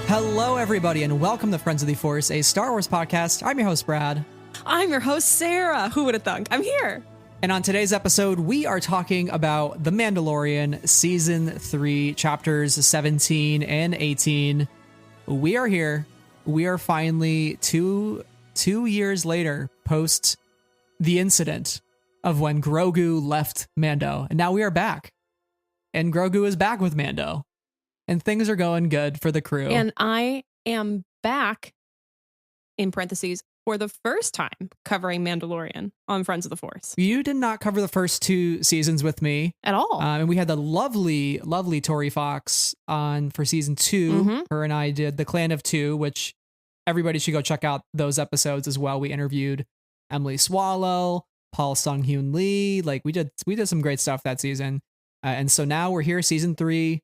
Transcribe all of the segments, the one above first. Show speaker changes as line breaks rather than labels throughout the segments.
Hello, everybody, and welcome to Friends of the Force, a Star Wars podcast. I'm your host, Brad.
I'm your host, Sarah. Who would have thunk? I'm here.
And on today's episode, we are talking about The Mandalorian, Season 3, Chapters 17 and 18. We are here. We are finally two years later, post the incident of when Grogu left Mando. And now we are back. And Grogu is back with Mando. And things are going good for the crew.
And I am back, in parentheses, for the first time covering Mandalorian on Friends of the Force.
You did not cover the first two seasons with me.
At all.
And we had the lovely Tori Fox on for season 2.
Mm-hmm.
Her and I did the Clan of Two, which everybody should go check out those episodes as well. We interviewed Emily Swallow, Paul Sung-Hyun Lee. Like we did some great stuff that season. And so now we're here, season 3.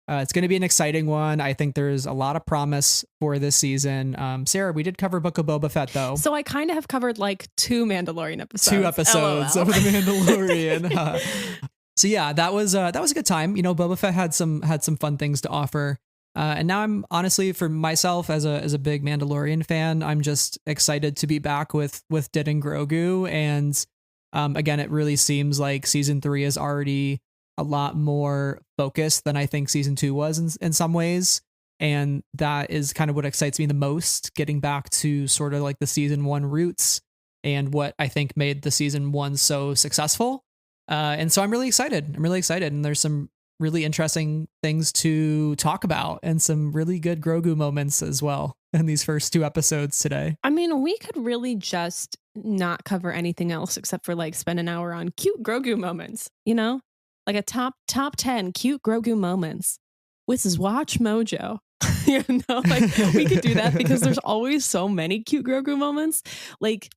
It's going to be an exciting one. I think there's a lot of promise for this season. Sarah, we did cover Book of Boba Fett, though.
So I kind of have covered like 2 Mandalorian episodes.
2 episodes
LOL.
of The Mandalorian. So yeah, that was a good time. You know, Boba Fett had some fun things to offer. And now I'm honestly, for myself as a big Mandalorian fan, I'm just excited to be back with Din and Grogu. And again, it really seems like season 3 is already a lot more focused than I think season 2 was in some ways. And that is kind of what excites me the most, getting back to sort of like the season 1 roots and what I think made the season 1 so successful. And so I'm really excited. And there's some really interesting things to talk about and some really good Grogu moments as well in these first 2 episodes today.
I mean, we could really just not cover anything else except for like spend an hour on cute Grogu moments, you know? Like a top 10 cute Grogu moments with his Watch Mojo. You know, like we could do that because there's always so many cute Grogu moments. Like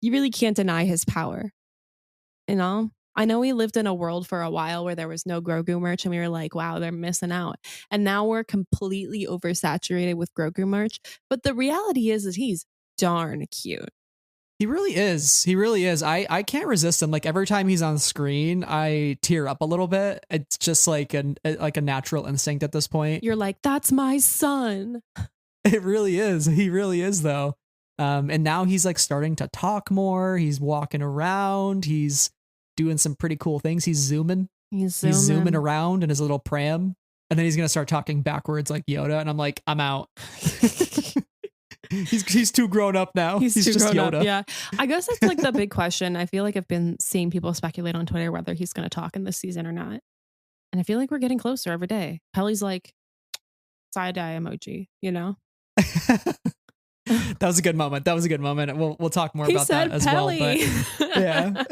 you really can't deny his power. You know, I know we lived in a world for a while where there was no Grogu merch and we were like, wow, they're missing out. And now we're completely oversaturated with Grogu merch. But the reality is he's darn cute.
He really is. I can't resist him. Like every time he's on screen, I tear up a little bit. It's just like a natural instinct at this point.
You're like, that's my son.
It really is. He really is though. And now he's like starting to talk more. He's walking around. He's doing some pretty cool things. He's zooming around in his little pram. And then he's going to start talking backwards like Yoda. And I'm like, I'm out. He's too grown up now.
He's too
just
grown
Yoda.
up. Yeah. I guess that's like the big question. I feel like I've been seeing people speculate on Twitter whether he's going to talk in this season or not. And I feel like we're getting closer every day. Pelly's like side eye emoji, you know?
That was a good moment. We'll talk more about that as
Pelly.
well. But yeah.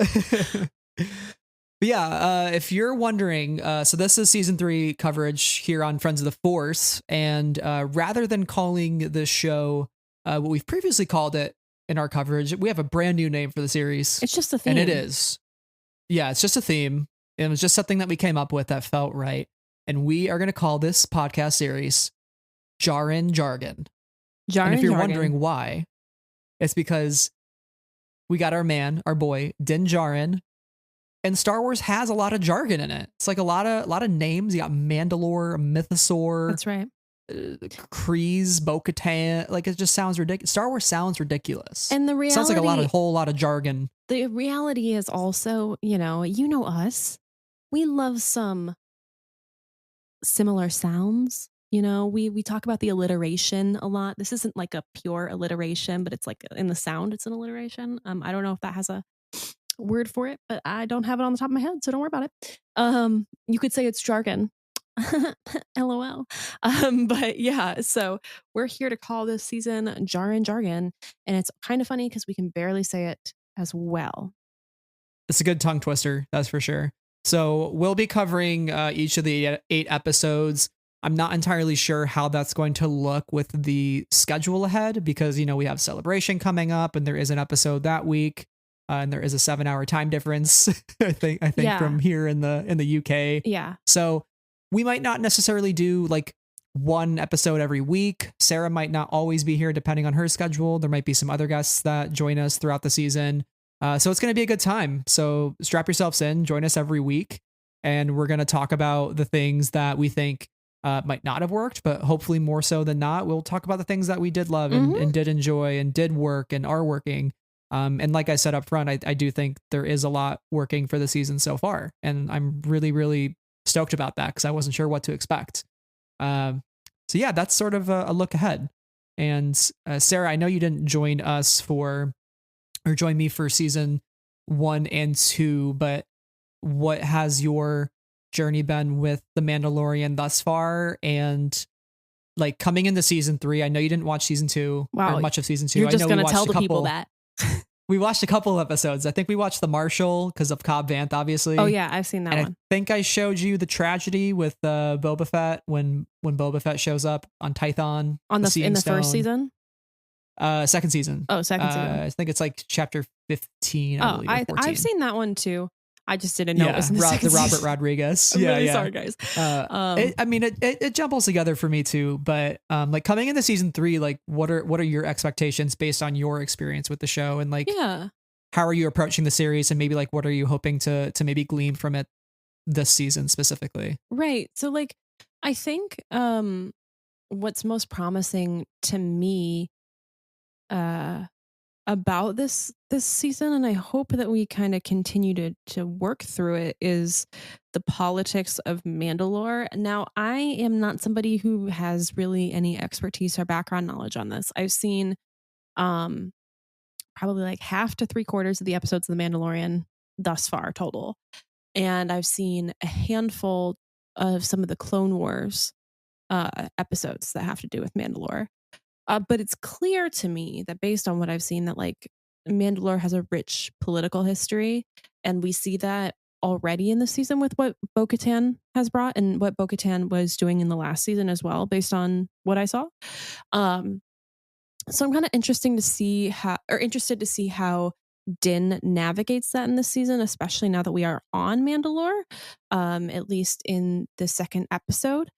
But yeah, if you're wondering, so this is season 3 coverage here on Friends of the Force. And rather than calling this show what we've previously called it in our coverage, we have a brand new name for the series.
It's just a theme.
And it is. Yeah, it's just a theme. It was just something that we came up with that felt right. And we are going to call this podcast series DJARIN Jargon. And if you're wondering why, it's because we got our boy, Din Djarin. And Star Wars has a lot of jargon in it. It's like a lot of names. You got Mandalore, Mythosaur.
That's right.
Kryze, Bo-Katan. Like it just sounds ridiculous. Star Wars sounds ridiculous.
And the reality
sounds like a whole lot of jargon.
The reality is also, you know us. We love some similar sounds. You know, we talk about the alliteration a lot. This isn't like a pure alliteration, but it's like in the sound, it's an alliteration. I don't know if that has a word for it, but I don't have it on the top of my head, so don't worry about it. You could say it's jargon. LOL. But yeah, so we're here to call this season DJARIN Jargon, and it's kind of funny because we can barely say it as well.
It's a good tongue twister, that's for sure. So we'll be covering each of the 8 episodes. I'm not entirely sure how that's going to look with the schedule ahead because, you know, we have Celebration coming up and there is an episode that week. And there is a 7-hour time difference, I think
yeah.
from here in the UK.
Yeah.
So we might not necessarily do like one episode every week. Sarah might not always be here depending on her schedule. There might be some other guests that join us throughout the season. So it's going to be a good time. So strap yourselves in, join us every week. And we're going to talk about the things that we think might not have worked, but hopefully more so than not, we'll talk about the things that we did love and did enjoy and did work and are working. And like I said up front, I do think there is a lot working for the season so far. And I'm really, really stoked about that because I wasn't sure what to expect. So yeah, that's sort of a look ahead. And Sarah, I know you didn't join me for season 1 and 2, but what has your journey been with The Mandalorian thus far? And like coming into season 3, I know you didn't watch season 2 or much of season 2.
You're just
going to
tell the people that.
We watched a couple of episodes. I think we watched The Marshal because of Cobb Vanth, obviously.
Oh yeah, I've seen that one.
I think I showed you the tragedy with Boba Fett when Boba Fett shows up on Tython
in the first season.
Second season.
Oh, second season.
I think it's like chapter 15. I believe,
I've seen that one too. I just didn't know it was in the second
Robert
season.
Rodriguez.
I'm really sorry, guys.
It jumbles together for me too. But like coming into season 3, like what are your expectations based on your experience with the show, and like how are you approaching the series, and maybe like what are you hoping to maybe glean from it this season specifically?
Right. So like I think what's most promising to me about this season, and I hope that we kind of continue to work through it, is the politics of Mandalore. Now, I am not somebody who has really any expertise or background knowledge on this. I've seen probably like half to 3/4 of the episodes of The Mandalorian thus far total, and I've seen a handful of some of the Clone Wars episodes that have to do with Mandalore. But it's clear to me that based on what I've seen, that like Mandalore has a rich political history, and we see that already in the season with what Bo-Katan has brought and what Bo-Katan was doing in the last season as well, based on what I saw. So I'm kind of interested to see how Din navigates that in this season, especially now that we are on Mandalore, at least in the second episode.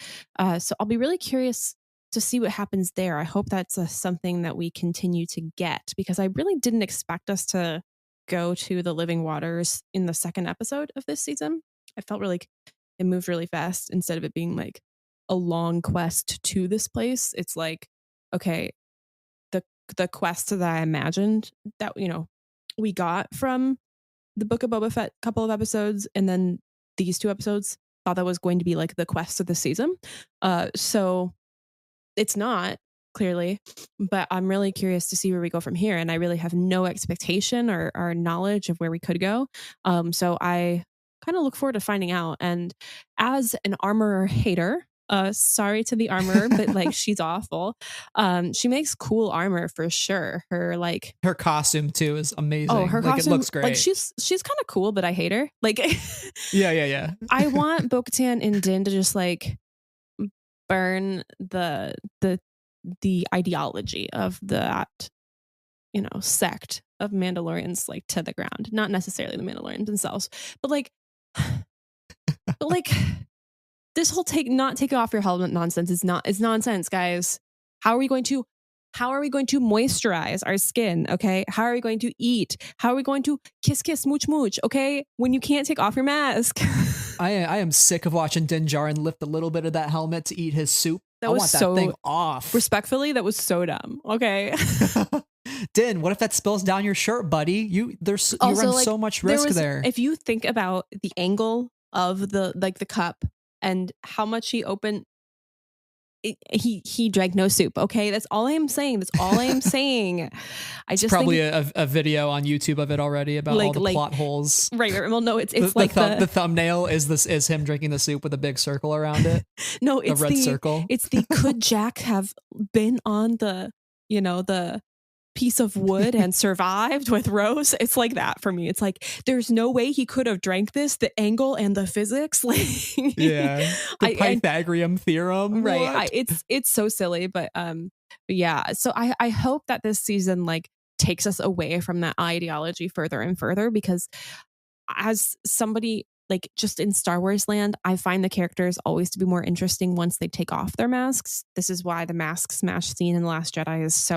So I'll be really curious to see what happens there. I hope that's something that we continue to get, because I really didn't expect us to go to the living waters in the second episode of this season. I felt like it moved really fast instead of it being like a long quest to this place. It's like, okay, the quest that I imagined that, we got from the Book of Boba Fett couple of episodes, and then these 2 episodes, thought that was going to be like the quest of the season. So it's not, clearly, but I'm really curious to see where we go from here. And I really have no expectation or knowledge of where we could go. So I kind of look forward to finding out. And as an armorer hater, sorry to the armorer, but like she's awful. She makes cool armor for sure. Her
costume too is amazing.
Oh, her costume,
it looks great.
Like she's kind of cool, but I hate her. Like
yeah.
I want Bo-Katan and Din to just like burn the ideology of that sect of Mandalorians like to the ground. Not necessarily the Mandalorians themselves, but like this whole not take off your helmet nonsense is nonsense, guys. How are we going to moisturize our skin? Okay, how are we going to eat? How are we going to kiss mooch mooch? Okay, when you can't take off your mask.
I am sick of watching Din Djarin lift a little bit of that helmet to eat his soup. I want that thing off.
Respectfully, that was so dumb. Okay.
Din, what if that spills down your shirt, buddy? You run like, so much risk there.
If you think about the angle of the cup and how much he opened, he drank no soup. Okay, that's all I am saying. I just
probably think a video on YouTube of it already about all the plot holes.
Right. Well, no, it's like
the thumbnail is him drinking the soup with a big circle around it.
No, it's
the red circle.
It's the could Jack have been on the the piece of wood and survived with Rose? It's like that for me. It's like there's no way he could have drank this. The angle and the physics, like
the Pythagorean theorem,
right? It's so silly, but yeah. So I hope that this season like takes us away from that ideology further and further, because as somebody like just in Star Wars land, I find the characters always to be more interesting once they take off their masks. This is why the mask smash scene in The Last Jedi is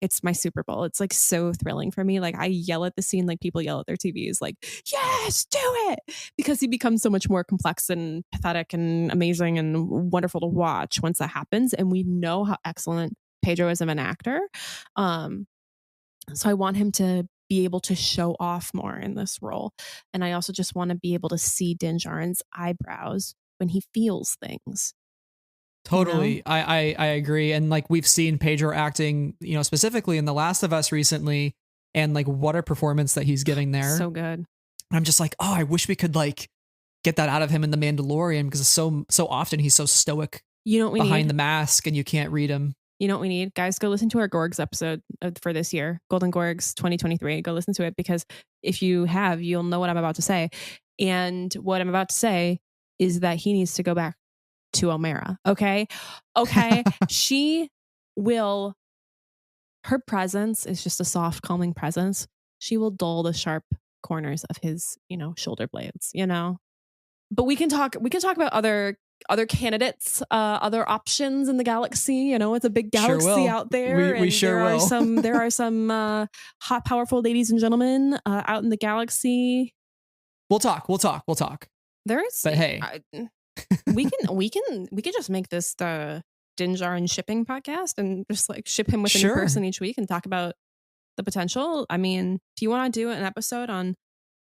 it's my Super Bowl. It's like so thrilling for me. Like I yell at the scene like people yell at their TVs, like, yes, do it. Because he becomes so much more complex and pathetic and amazing and wonderful to watch once that happens. And we know how excellent Pedro is of an actor. So I want him to be able to show off more in this role. And I also just want to be able to see Din Djarin's eyebrows when he feels things.
Totally.
You know?
I agree. And like we've seen Pedro acting, specifically in The Last of Us recently, and like what a performance that he's giving there.
So good.
I'm just like, oh, I wish we could like get that out of him in The Mandalorian, because so often he's so stoic behind the mask and you can't read him.
You know what we need? Guys, go listen to our Gorgs episode for this year, Golden Gorgs 2023. Go listen to it, because if you have, you'll know what I'm about to say. And what I'm about to say is that he needs to go back to Omera. Okay. Her presence is just a soft, calming presence. She will dull the sharp corners of his, shoulder blades, But we can talk about other candidates, other options in the galaxy. It's a big galaxy out there.
We sure will.
There are some hot, powerful ladies and gentlemen out in the galaxy.
We'll talk.
But
hey,
we can just make this the Din Djarin shipping podcast and just like ship him with a new person each week and talk about the potential. I mean, if you want to do an episode on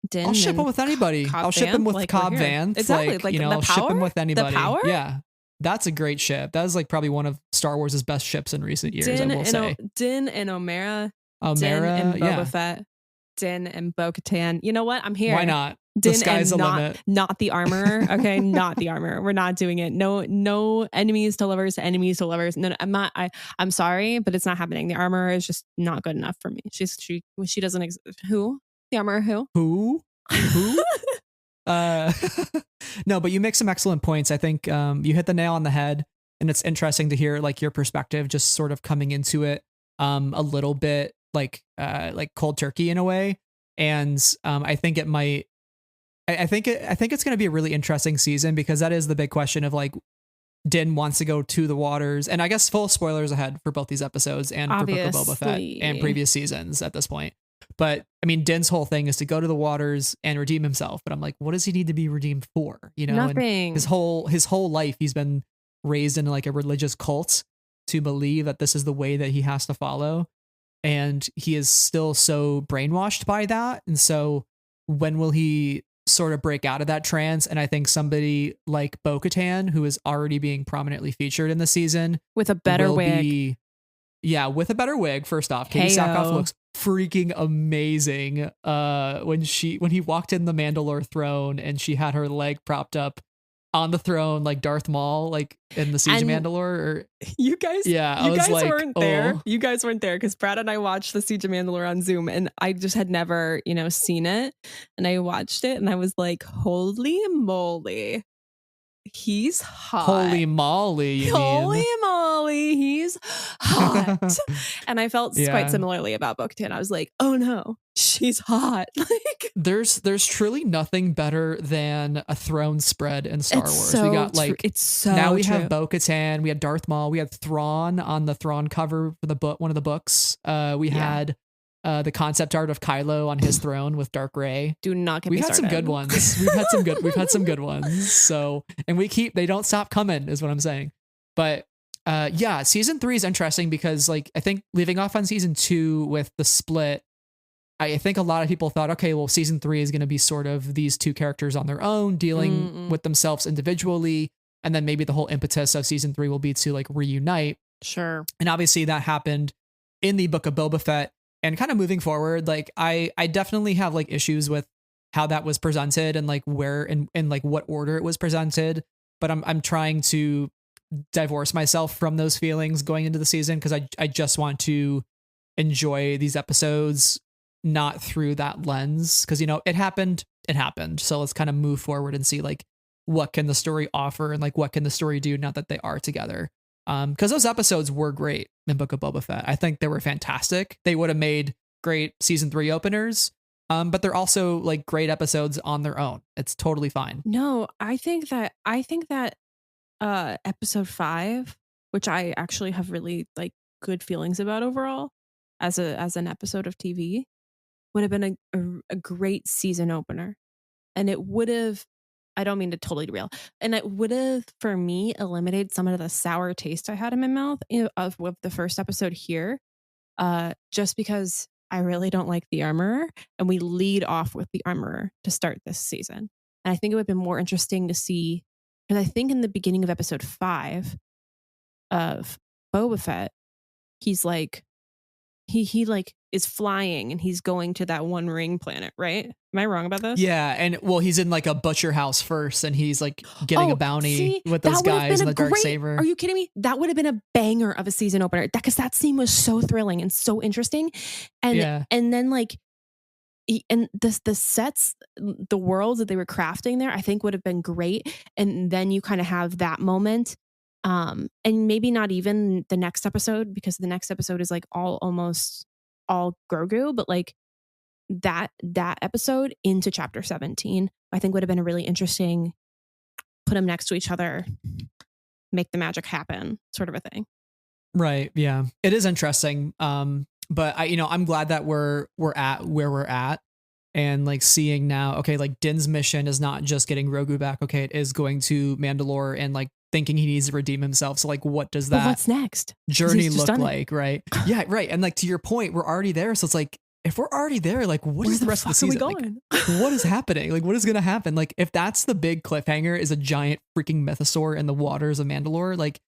Din,
I'll ship him with anybody. I'll ship him with Cobb Vanth.
Exactly.
I'll ship him with anybody.
The power?
Yeah. That's a great ship. That is like probably one of Star Wars' best ships in recent years, I will say.
Din and Omera. Din and Boba Fett. Din and Bo-Katan. You know what? I'm here.
Why not?
Din
the sky's
and
the limit.
Not the armor. Okay. Not the armor. We're not doing it. No enemies to lovers, enemies to lovers. No, I'm not. I'm sorry, but it's not happening. The armor is just not good enough for me. She doesn't exist. Who? The armor who?
Who? No, but you make some excellent points. I think you hit the nail on the head, and it's interesting to hear like your perspective, just sort of coming into it a little bit like cold turkey in a way. And I think it might. I think it's going to be a really interesting season, because that is the big question of like Din wants to go to the waters, and I guess full spoilers ahead for both these episodes and
Obviously.
for Book of Boba Fett and previous seasons at this point. But I mean, Din's whole thing is to go to the waters and redeem himself. But I'm like, what does he need to be redeemed for?
Nothing.
And his whole life, he's been raised in like a religious cult to believe that this is the way that he has to follow. And he is still so brainwashed by that. And so when will he sort of break out of that trance? And I think somebody like Bo-Katan, who is already being prominently featured in the season,
with a better wig.
With a better wig. First off, Katie Sackhoff looks freaking amazing. When he walked in the Mandalore throne and she had her leg propped up on the throne like Darth Maul, like in the Siege of Mandalore.
You guys weren't there.
Oh.
You guys weren't there, because Brad and I watched the Siege of Mandalore on Zoom, and I just had never, seen it. And I watched it and I was like, holy moly. He's hot.
Holy moly, you mean?
Holy moly, he's hot. And I felt quite similarly about Bo-Katan. I was like, oh no, she's hot. Like,
there's truly nothing better than a throne spread in Star Wars. We got now we have Bo-Katan, we had Darth Maul, we had Thrawn on the Thrawn cover for the book, one of the books. We had the concept art of Kylo on his throne with Dark Rey.
Do not get me started.
We've had some good ones. We've had some good ones. So, and they don't stop coming is what I'm saying. But season 3 is interesting, because like, I think leaving off on season 2 with the split, I think a lot of people thought, okay, well, season 3 is going to be sort of these two characters on their own dealing with themselves individually. And then maybe the whole impetus of season 3 will be to like reunite.
Sure.
And obviously that happened in the Book of Boba Fett. And kind of moving forward, like I definitely have like issues with how that was presented and like where and like what order it was presented. But I'm trying to divorce myself from those feelings going into the season, because I just want to enjoy these episodes not through that lens, because it happened. So let's kind of move forward and see like what can the story offer and like what can the story do now that they are together. Because those episodes were great in Book of Boba Fett. I think they were fantastic. They would have made great season 3 openers. But they're also like great episodes on their own. It's totally fine.
No, I think that episode 5, which I actually have really like good feelings about overall as an episode of TV, would have been a great season opener. And it would have, I don't mean to totally derail, and it would have, for me, eliminated some of the sour taste I had in my mouth of the first episode here, just because I really don't like the Armorer, and we lead off with the Armorer to start this season. And I think it would have been more interesting to see, because I think in the beginning of episode 5 of Boba Fett, he's like, he like is flying and he's going to that one ring planet, right? Am I wrong about this?
Yeah, and well, he's in like a butcher house first, and he's like getting a bounty with those guys and the Darksaber.
Are you kidding me? That would have been a banger of a season opener, because that scene was so thrilling and so interesting, and then like, and the sets, the worlds that they were crafting there, I think would have been great. And then you kind of have that moment, and maybe not even the next episode, because the next episode is like almost all Grogu, but like that episode into chapter 17, I think would have been a really interesting, put them next to each other, make the magic happen sort of a thing.
Right. Yeah, it is interesting. But I'm glad that we're at where we're at, and like seeing now, okay, like Din's mission is not just getting Grogu back. Okay, it is going to Mandalore and like thinking he needs to redeem himself. So like, what does that
what's next
journey look like? Right. Yeah. Right. And like, to your point, we're already there. So it's like, if we're already there, like, what is the rest of the season? Like, what is happening? Like, what is going to happen? Like, if that's the big cliffhanger, is a giant freaking mythosaur in the waters of Mandalore, like,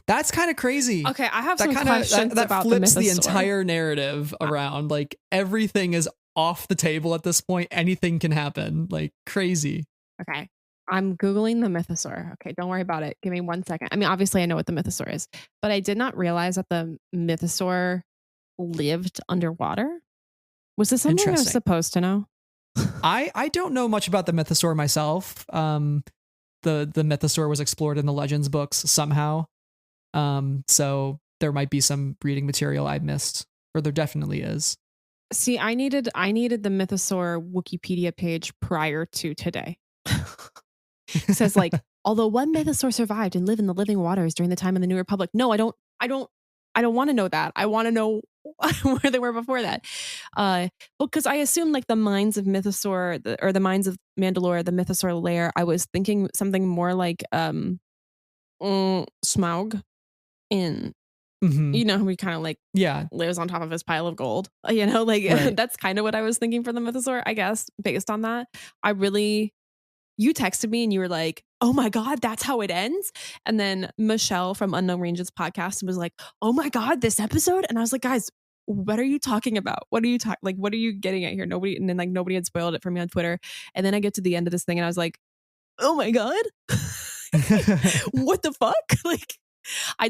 that's kind of crazy.
Okay, I have some questions
that
about
flips
the
entire narrative around. Like, everything is off the table at this point. Anything can happen. Like, crazy.
Okay, I'm Googling the mythosaur. Okay, don't worry about it. Give me 1 second. I mean, obviously I know what the mythosaur is, but I did not realize that the mythosaur lived underwater. Was this something I was supposed to know?
I don't know much about the mythosaur myself. The mythosaur was explored in the Legends books somehow. So there might be some reading material I missed, or there definitely is.
See, I needed the mythosaur Wikipedia page prior to today. It says like, although one mythosaur survived and lived in the living waters during the time of the New Republic. No, I don't want to know that. I want to know where they were before that. Because I assumed like the Mines of Mythosaur, or the Mines of Mandalore, the mythosaur lair, I was thinking something more like Smaug in, you know, he kind of like lives on top of his pile of gold, you know, like right. That's kind of what I was thinking for the mythosaur, I guess, based on that. You texted me and you were like, oh my God, that's how it ends. And then Michelle from Unknown Ranges podcast was like, oh my God, this episode. And I was like, guys, what are you talking about? What are you what are you getting at here? Nobody had spoiled it for me on Twitter. And then I get to the end of this thing and I was like, oh my God, what the fuck? Like, I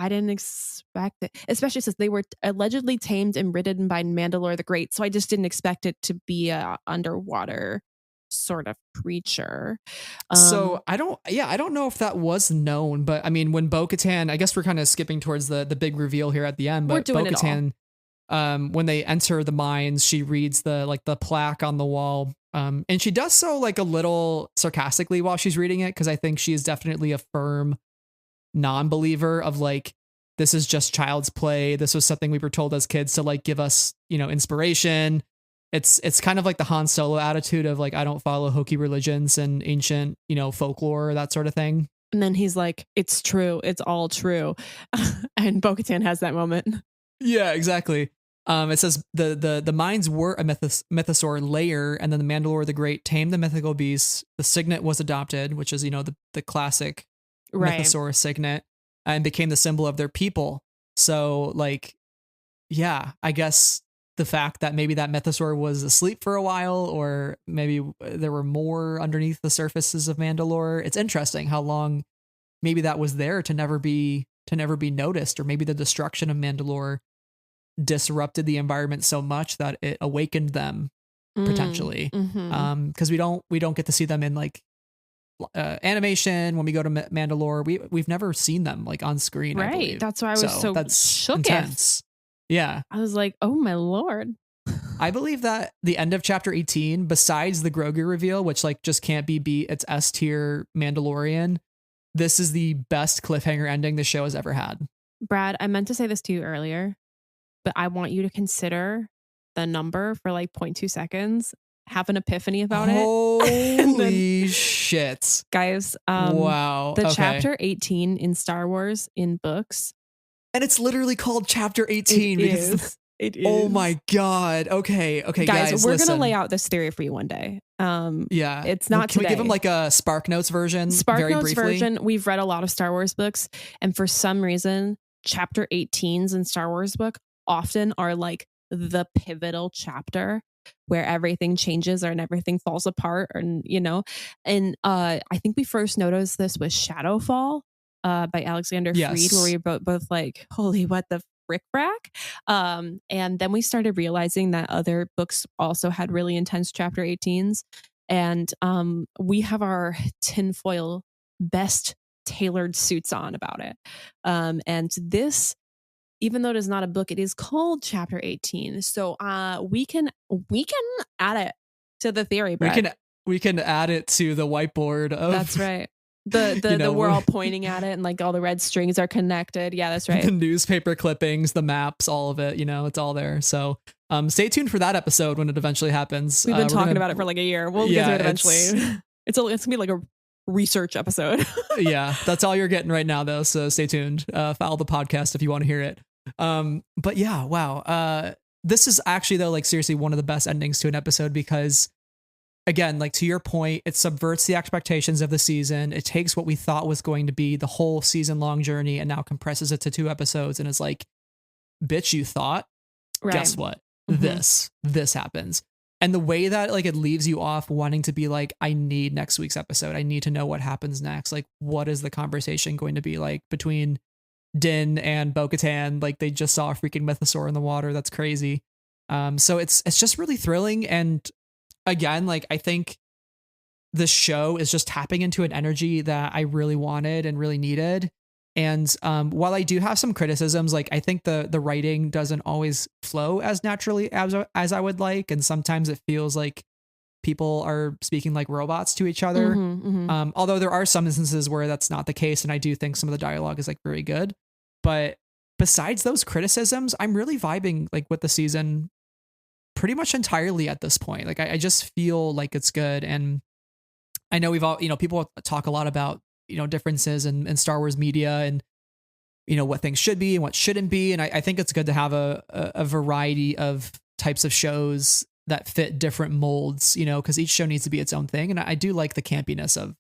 didn't expect it, especially since they were allegedly tamed and ridden by Mandalore the Great. So I just didn't expect it to be a underwater sort of creature.
So I don't know if that was known, but I mean, when Bo-Katan, I guess we're kind of skipping towards the big reveal here at the end, but Bo-Katan, when they enter the mines, she reads the plaque on the wall. And she does so like a little sarcastically while she's reading it, because I think she is definitely a firm non-believer of like, this is just child's play. This was something we were told as kids to like give us, inspiration. It's kind of like the Han Solo attitude of like, I don't follow hokey religions and ancient, folklore, that sort of thing.
And then he's like, it's true. It's all true. And Bo-Katan has that moment.
Yeah, exactly. It says the mines were a mythosaur lair, and then the Mandalore the Great tamed the mythical beast. The signet was adopted, which is, the classic mythosaur signet, and became the symbol of their people. So like, yeah, I guess the fact that maybe that mythosaur was asleep for a while, or maybe there were more underneath the surfaces of Mandalore. It's interesting how long maybe that was there to never be noticed, or maybe the destruction of Mandalore disrupted the environment so much that it awakened them potentially. Because we don't get to see them in like animation when we go to Mandalore. We've never seen them like on screen, right?
That's why I was so
that's
shook.
Intense. Yeah,
I was like, oh my Lord.
I believe that the end of chapter 18, besides the Grogu reveal, which like just can't be beat, it's S tier Mandalorian. This is the best cliffhanger ending the show has ever had.
Brad, I meant to say this to you earlier, but I want you to consider the number for like 0.2 seconds, have an epiphany about it.
Holy shit.
Guys,
wow.
The chapter 18 in Star Wars in books.
And it's literally called chapter 18
It is.
Oh my God. Okay, guys,
we're gonna lay out this theory for you one day.
Yeah,
it's not
Can
today.
we give them like a Spark Notes version?
We've read a lot of Star Wars books, and for some reason chapter 18s in Star Wars book often are like the pivotal chapter where everything changes and everything falls apart, and I think we first noticed this with Shadowfall by Alexander Freed, where we were both like, holy, what the frick-frack. And then we started realizing that other books also had really intense chapter 18s, and we have our tinfoil best tailored suits on about it. And this, even though it is not a book, it is called chapter 18. So we can add it to the theory, Brad.
We can add it to the whiteboard of,
that's right. We're all pointing at it, and like all the red strings are connected. Yeah, that's right.
The newspaper clippings, the maps, all of it, it's all there. So stay tuned for that episode when it eventually happens.
We've been talking about it for like a year. We'll get to it eventually. It's gonna be like a research episode.
Yeah, that's all you're getting right now though. So stay tuned. Follow the podcast if you want to hear it. But yeah, wow. This is actually though, like seriously, one of the best endings to an episode because, again, like to your point, it subverts the expectations of the season. It takes what we thought was going to be the whole season long journey and now compresses it to 2 episodes. And it's like, bitch, you thought, right. Guess what? Mm-hmm. This happens. And the way that like it leaves you off wanting to be like, I need next week's episode. I need to know what happens next. Like, what is the conversation going to be like between Din and Bo-Katan? Like they just saw a freaking mythosaur in the water. That's crazy. So it's just really thrilling. And again, like I think the show is just tapping into an energy that I really wanted and really needed. And while I do have some criticisms, like I think the writing doesn't always flow as naturally as I would like, and sometimes it feels like people are speaking like robots to each other. Although there are some instances where that's not the case, and I do think some of the dialogue is like very good. But besides those criticisms, I'm really vibing like with the season pretty much entirely at this point. Like I just feel like it's good. And I know we've all, people talk a lot about, differences in Star Wars media and, what things should be and what shouldn't be. And I think it's good to have a variety of types of shows that fit different molds, because each show needs to be its own thing. And I do like the campiness of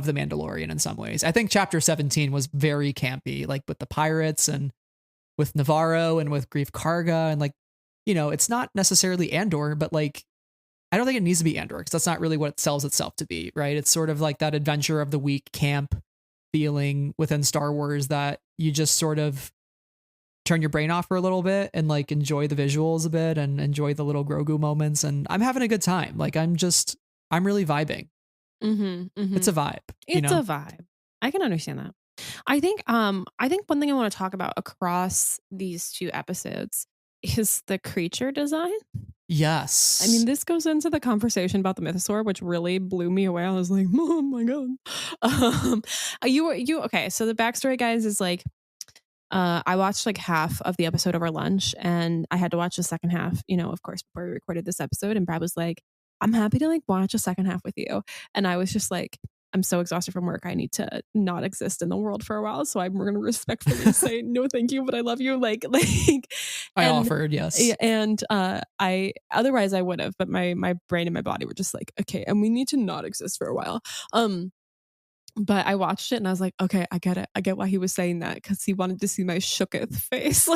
The Mandalorian in some ways. I think chapter 17 was very campy, like with the pirates and with Navarro and with Grief Karga and like, it's not necessarily Andor, but like, I don't think it needs to be Andor because that's not really what it sells itself to be, right? It's sort of like that adventure of the week camp feeling within Star Wars that you just sort of turn your brain off for a little bit and like enjoy the visuals a bit and enjoy the little Grogu moments. And I'm having a good time. Like I'm really vibing. It's a vibe.
It's a vibe. I can understand that. I think one thing I want to talk about across these 2 episodes is the creature design.
Yes.
I mean, this goes into the conversation about the mythosaur, which really blew me away. I was like, oh my God. Okay. So the backstory, guys, is like, I watched like half of the episode over lunch and I had to watch the second half, of course, before we recorded this episode. And Brad was like, I'm happy to like watch a second half with you. And I was just like, I'm so exhausted from work. I need to not exist in the world for a while. So I'm going to respectfully say no, thank you, but I love you. Like
I offered, yes.
And otherwise I would have, but my brain and my body were just like, okay, and we need to not exist for a while. But I watched it and I was like, okay, I get it. I get why he was saying that because he wanted to see my shooketh face.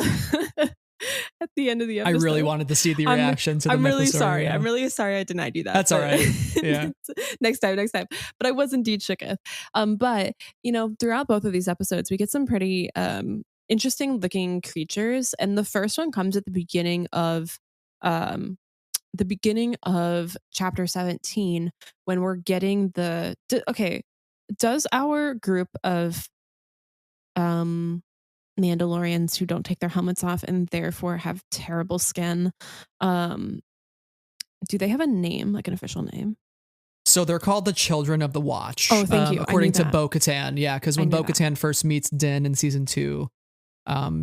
At the end of the episode.
I really wanted to see the reaction to the
I'm really
mythosaur,
sorry.
yeah.
I'm really sorry I did not do that.
That's all right. Yeah.
next time. But I was indeed shooketh. But, throughout both of these episodes, we get some pretty interesting looking creatures. And the first one comes at the beginning of chapter 17 when we're getting does our group of Mandalorians who don't take their helmets off and therefore have terrible skin do they have a name, like an official name?
So they're called the Children of the Watch.
Oh, thank you.
According to Bo-Katan. Yeah, because when Bo-Katan first meets Din in season 2,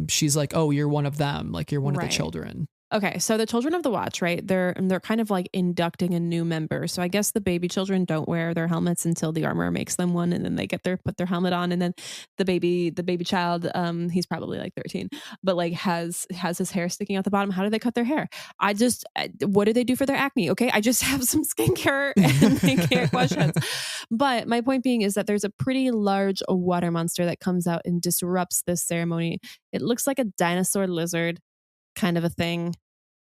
she's like, oh, you're one of them. Like, you're one of the children.
Okay, so the Children of the Watch, right? They're kind of like inducting a new member. So I guess the baby children don't wear their helmets until the armor makes them one, and then they put their helmet on, and then the baby child, he's probably like 13, but like has his hair sticking out the bottom. How do they cut their hair? What do they do for their acne? Okay, I just have some skincare and skincare questions. But my point being is that there's a pretty large water monster that comes out and disrupts this ceremony. It looks like a dinosaur lizard kind of a thing,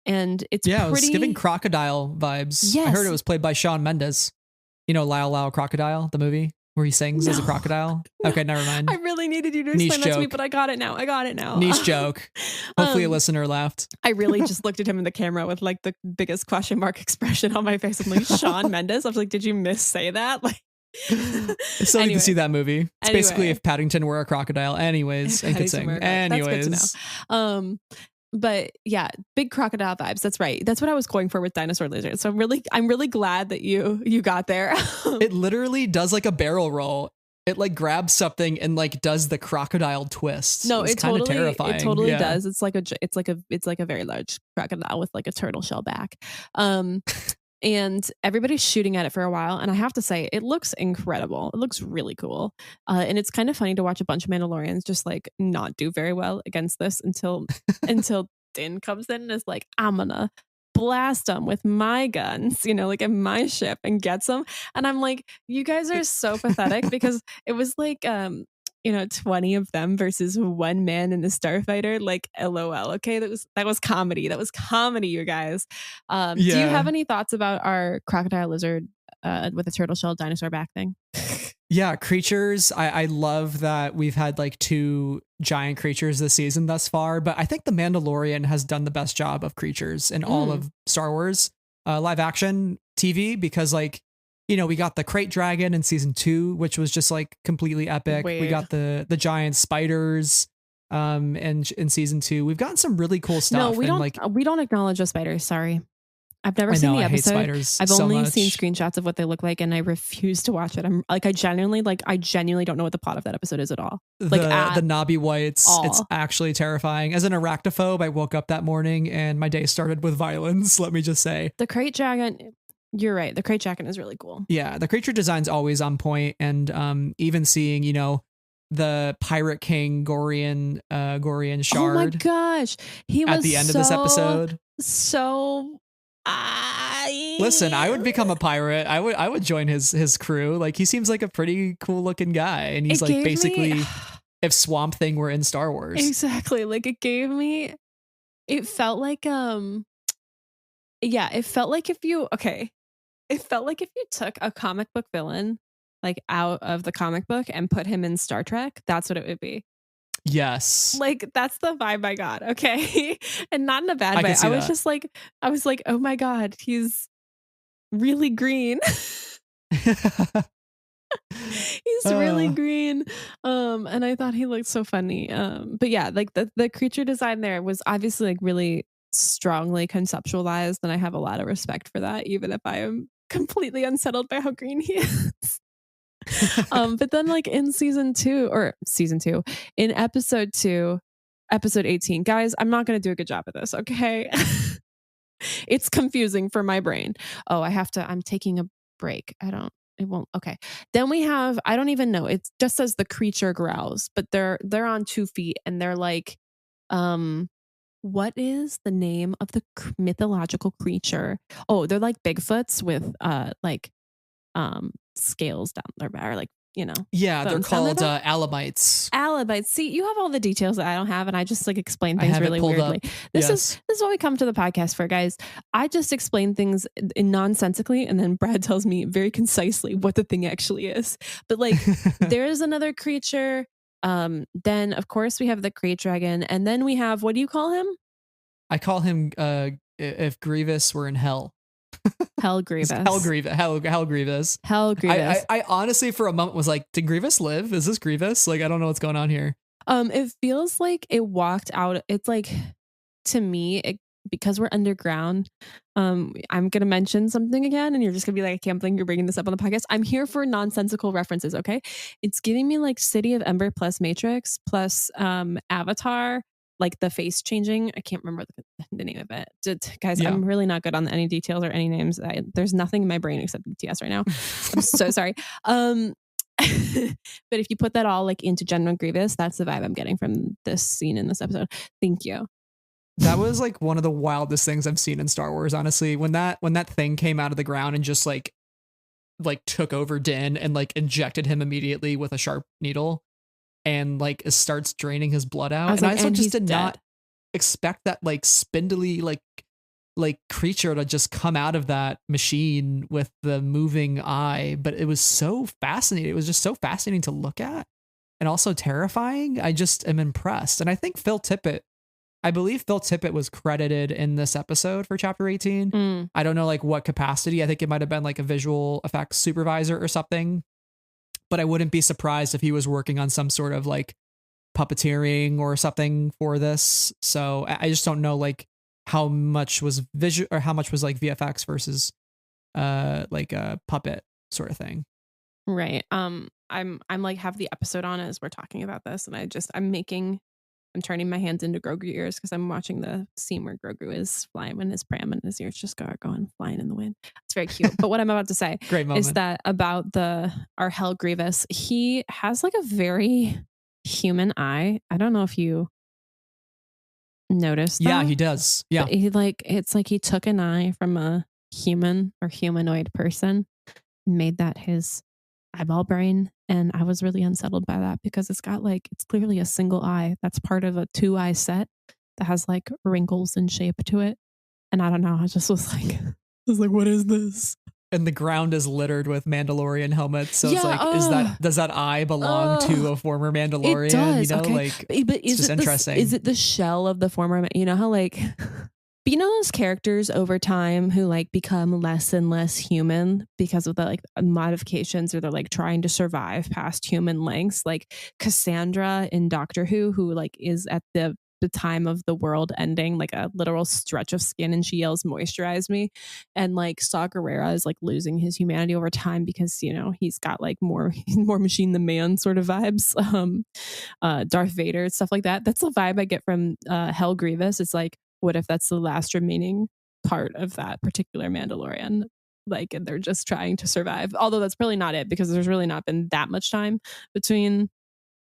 and it's
it was giving crocodile vibes.
Yes.
I heard it was played by Shawn Mendes. You know, Lyle Lyle Crocodile, the movie where he sings as a crocodile. No. Okay, never mind.
I really needed you to explain that to me, but I got it now.
Niche joke. Hopefully a listener laughed.
I really just looked at him in the camera with like the biggest question mark expression on my face. I'm like, Shawn Mendes? I was like, did you say that? Like,
I still need to see that movie. It's basically if Paddington were a crocodile. Anyways, and could sing. Anyways.
That's good to know. But yeah, big crocodile vibes. That's right. That's what I was going for with dinosaur lizard. So I'm really glad that you got there.
It literally does like a barrel roll. It like grabs something and like does the crocodile twist.
No, it's kind of
terrifying.
It totally does. It's like a very large crocodile with like a turtle shell back. And everybody's shooting at it for a while. And I have to say, it looks incredible. It looks really cool. And it's kind of funny to watch a bunch of Mandalorians just like not do very well against this until Din comes in and is like, I'm gonna blast them with my guns, like in my ship, and gets them. And I'm like, you guys are so pathetic, because it was like 20 of them versus one man in the starfighter. Like, LOL. Okay, that was comedy. You guys. Do you have any thoughts about our crocodile lizard with a turtle shell dinosaur back thing?
Yeah, creatures. I love that we've had like 2 giant creatures this season thus far, but I think The Mandalorian has done the best job of creatures in all of Star Wars live action TV, because like, we got the crate dragon in season 2, which was just like completely epic.
Weird.
We got the giant spiders and in season 2. We've gotten some really cool stuff.
No, we don't acknowledge the spiders. Sorry. I've never seen the episode.
I hate spiders
I've only seen screenshots of what they look like, and I refuse to watch it. I'm like, I genuinely don't know what the plot of that episode is at all. Like
the knobby whites, it's actually terrifying. As an arachnophobe, I woke up that morning and my day started with violence. Let me just say,
the crate dragon. You're right. The crate dragon is really cool.
Yeah, the creature design's always on point, and even seeing the Pirate King Gorian shard.
Oh my gosh, he was
at the end of this episode.
So,
listen, I would become a pirate. I would join his crew. Like, he seems like a pretty cool looking guy, and he's like basically if Swamp Thing were in Star Wars.
Exactly. Like, it felt like It felt like if you took a comic book villain like out of the comic book and put him in Star Trek, that's what it would be.
Yes.
Like, that's the vibe I got. Okay. And not in a bad way. I was like, oh my God, he's really green. He's really green. And I thought he looked so funny. But yeah, like the creature design there was obviously like really strongly conceptualized, and I have a lot of respect for that, even if I am completely unsettled by how green he is. But then like in season 2, in episode 2, episode 18, guys, I'm not going to do a good job of this. Okay. It's confusing for my brain. I'm taking a break. It won't. Okay. Then we have, I don't even know. It just says the creature growls, but they're on 2 feet, and they're like, what is the name of the mythological creature? Oh, they're like Bigfoots with scales down their back, or like,
yeah, they're called Alamites.
Alamites. See, you have all the details that I don't have, and I just like explain things really weirdly. This is what we come to the podcast for, guys. I just explain things nonsensically, and then Brad tells me very concisely what the thing actually is. But like, there is another creature. Then of course we have the crate dragon, and then we have, what do you call him?
I call him if Grievous were in hell.
Hell Grievous.
Hell Grievous. I honestly for a moment was like, did Grievous live? Is this Grievous? Like, I don't know what's going on here.
It feels like it walked out. It's like, to me, because we're underground, I'm gonna mention something again, and you're just gonna be like, I can't believe you're bringing this up on the podcast. I'm here for nonsensical references. Okay, it's giving me like City of Ember plus Matrix plus Avatar, like the face changing. I can't remember the name of it. Guys,
Yeah.
I'm really not good on any details or any names. There's nothing in my brain except BTS right now. I'm so sorry. But if you put that all like into General Grievous, that's the vibe I'm getting from this scene in this episode. Thank you.
That was like one of the wildest things I've seen in Star Wars, honestly. When that thing came out of the ground and just like took over Din and like injected him immediately with a sharp needle and like it starts draining his blood out. And I also just did not expect that like spindly like creature to just come out of that machine with the moving eye. But it was so fascinating. It was just so fascinating to look at and also terrifying. I just am impressed. And I think I believe Phil Tippett was credited in this episode for chapter 18. I don't know like what capacity. I think it might have been like a visual effects supervisor or something, but I wouldn't be surprised if he was working on some sort of like puppeteering or something for this. So I just don't know like how much was visual or how much was like VFX versus like a puppet sort of thing.
Right. I'm like have the episode on as we're talking about this, and I'm turning my hands into Grogu ears because I'm watching the scene where Grogu is flying when his pram and his ears just go going flying in the wind. It's very cute. But what I'm about to say is that about our Hell Grievous, he has like a very human eye. I don't know if you noticed that.
Yeah, he does. Yeah.
But it's like he took an eye from a human or humanoid person and made that his eyeball brain. And I was really unsettled by that because it's clearly a single eye that's part of a 2-eye set that has like wrinkles and shape to it. And I don't know, I just was like, what is this?
And the ground is littered with Mandalorian helmets. So it's like, does that eye belong to a former Mandalorian?
It does,
you know,
okay.
like,
but
it's just interesting.
Is it the shell of the former, you know how like, but you know those characters over time who like become less and less human because of the like modifications, or they're like trying to survive past human lengths, like Cassandra in Doctor Who like is at the time of the world ending like a literal stretch of skin and she yells moisturize me, and like Saw Gerrera is like losing his humanity over time because you know he's got like more machine than man sort of vibes. Darth Vader, stuff like that. That's the vibe I get from Hell Grievous. It's like, what if that's the last remaining part of that particular Mandalorian? Like, and they're just trying to survive. Although that's really not it, because there's really not been that much time between